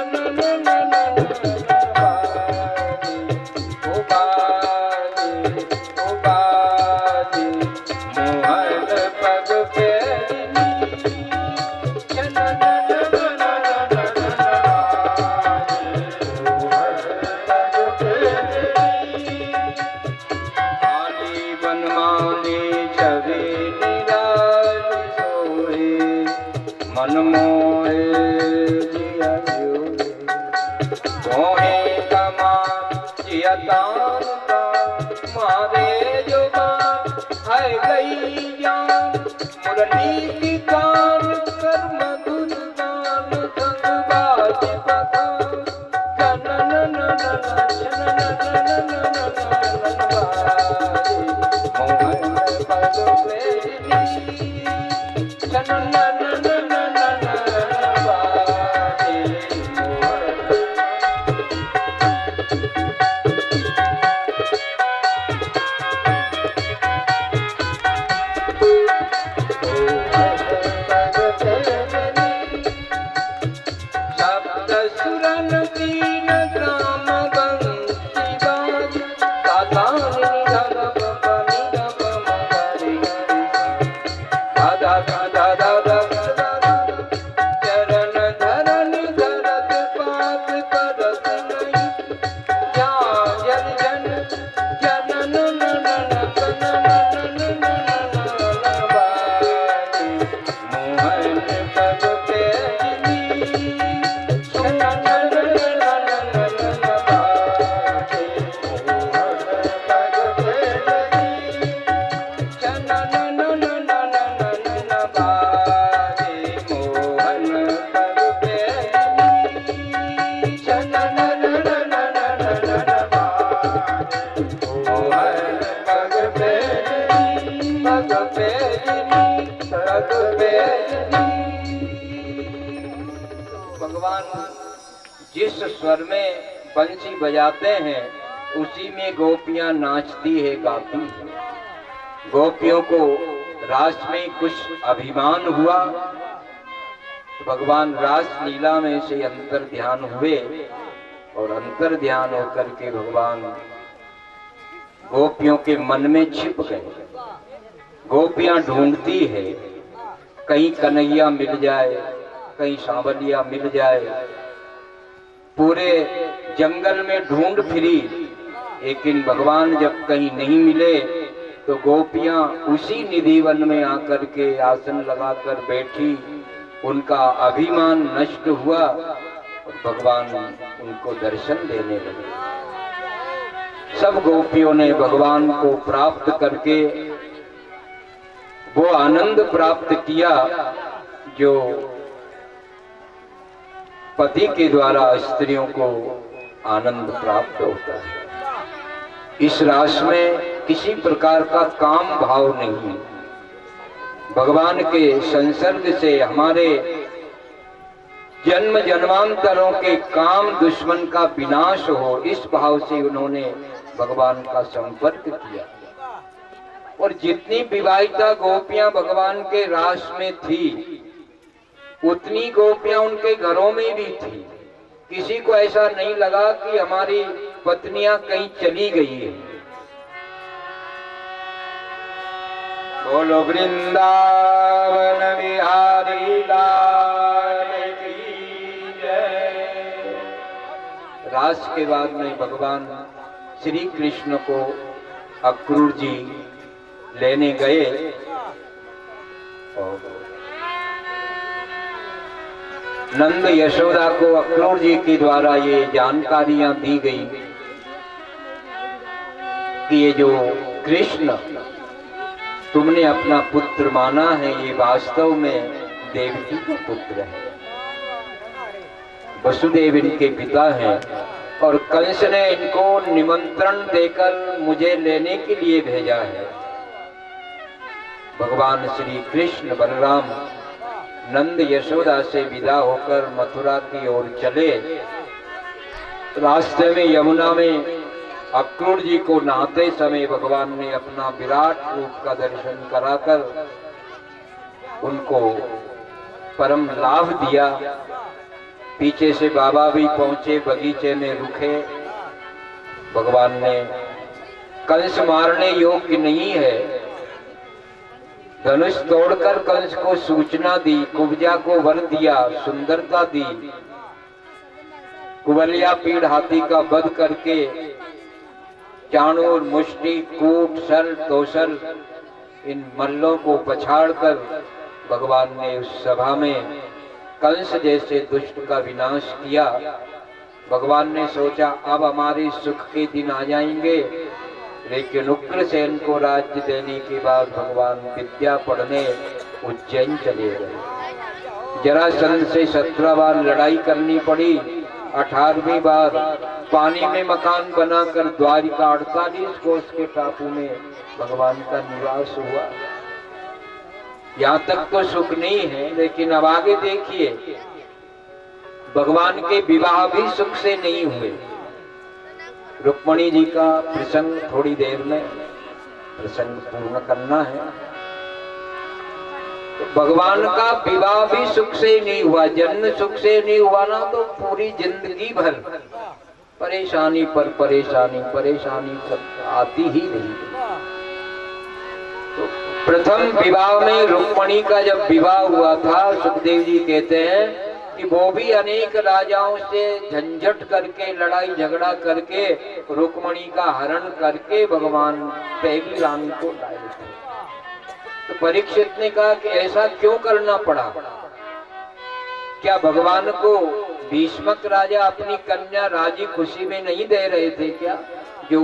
S1: मन मोहे जिया मोहे कमान जिया तान का मारे जुबान है गई जान मुरली की कान कर मधुर गान संग बाज पखान न न न भगवान जिस स्वर में बंसी बजाते हैं उसी में गोपियां नाचती है, गाती है। गोपियों को रास में कुछ अभिमान हुआ तो भगवान रास लीला में से अंतर ध्यान हुए और अंतर ध्यान होकर के भगवान गोपियों के मन में छिप गए। गोपियां ढूंढती है, कहीं कन्हैया मिल जाए, कहीं सांवलिया मिल जाए, पूरे जंगल में ढूंढ फिरी, लेकिन भगवान जब कहीं नहीं मिले तो गोपियां उसी निधिवन में आकर के आसन लगाकर बैठी। उनका अभिमान नष्ट हुआ और भगवान उनको दर्शन देने लगे। सब गोपियों ने भगवान को प्राप्त करके वो आनंद प्राप्त किया जो पति के द्वारा स्त्रियों को आनंद प्राप्त होता है। इस रास में किसी प्रकार का काम भाव नहीं। भगवान के संसर्ग से हमारे जन्म जन्मांतरों के काम दुश्मन का विनाश हो, इस भाव से उन्होंने भगवान का संपर्क किया। और जितनी विवाहिता गोपियां भगवान के रास में थी उतनी गोपियां उनके घरों में भी थी। किसी को ऐसा नहीं लगा कि हमारी पत्नियां कहीं चली गई है। बोलो वृंदावन बिहारी लाल की जय। रास के बाद में भगवान श्री कृष्ण को अक्रूर जी लेने गए और नंद यशोदा को अक्रूर जी के द्वारा ये जानकारियां दी गई कि ये जो कृष्ण तुमने अपना पुत्र माना है ये वास्तव में देवकी का पुत्र है। वसुदेव इनके पिता हैं और कंस ने इनको निमंत्रण देकर मुझे लेने के लिए भेजा है। भगवान श्री कृष्ण बलराम नंद यशोदा से विदा होकर मथुरा की ओर चले। रास्ते में यमुना में अक्रूर जी को नहाते समय भगवान ने अपना विराट रूप का दर्शन कराकर उनको परम लाभ दिया। पीछे से बाबा भी पहुंचे, बगीचे में रुके। भगवान ने कंस मारने योग्य नहीं है, धनुष तोड़कर कंस को सूचना दी, कुब्जा को वर दिया, सुंदरता दी। कुबलिया पीड़ हाथी का वध करके चाणूर, मुष्टि, कूट, शर, तोसल इन मल्लों को पछाड़कर भगवान ने उस सभा में कंस जैसे दुष्ट का विनाश किया। भगवान ने सोचा अब हमारे सुख के दिन आ जाएंगे, लेकिन उग्रसेन को राज्य देने के बाद भगवान विद्या पढ़ने उज्जैन चले गए। जरासंध से 17 बार लड़ाई करनी पड़ी, 18वीं बार पानी में मकान बनाकर द्वारिका 48 कोस के टापू में भगवान का निवास हुआ। यहाँ तक तो सुख नहीं है, लेकिन अब आगे देखिए भगवान के विवाह भी सुख से नहीं हुए। रुक्मणी जी का प्रसंग थोड़ी देर में प्रसंग पूर्ण करना है। तो भगवान का विवाह भी सुख से नहीं हुआ, जन्म सुख से नहीं हुआ ना, तो पूरी जिंदगी भर परेशानी पर परेशानी, परेशानी सब आती ही रही। तो प्रथम विवाह में रुक्मणी का जब विवाह हुआ था, सुखदेव जी कहते हैं कि वो भी अनेक राजाओं से झंझट करके, लड़ाई झगड़ा करके, रुक्मणी का हरण करके भगवान पहली रानी को लाए थे। तो परीक्षित ने कहा कि ऐसा क्यों करना पड़ा? क्या भगवान को भीष्मक राजा अपनी कन्या राजी खुशी में नहीं दे रहे थे क्या? जो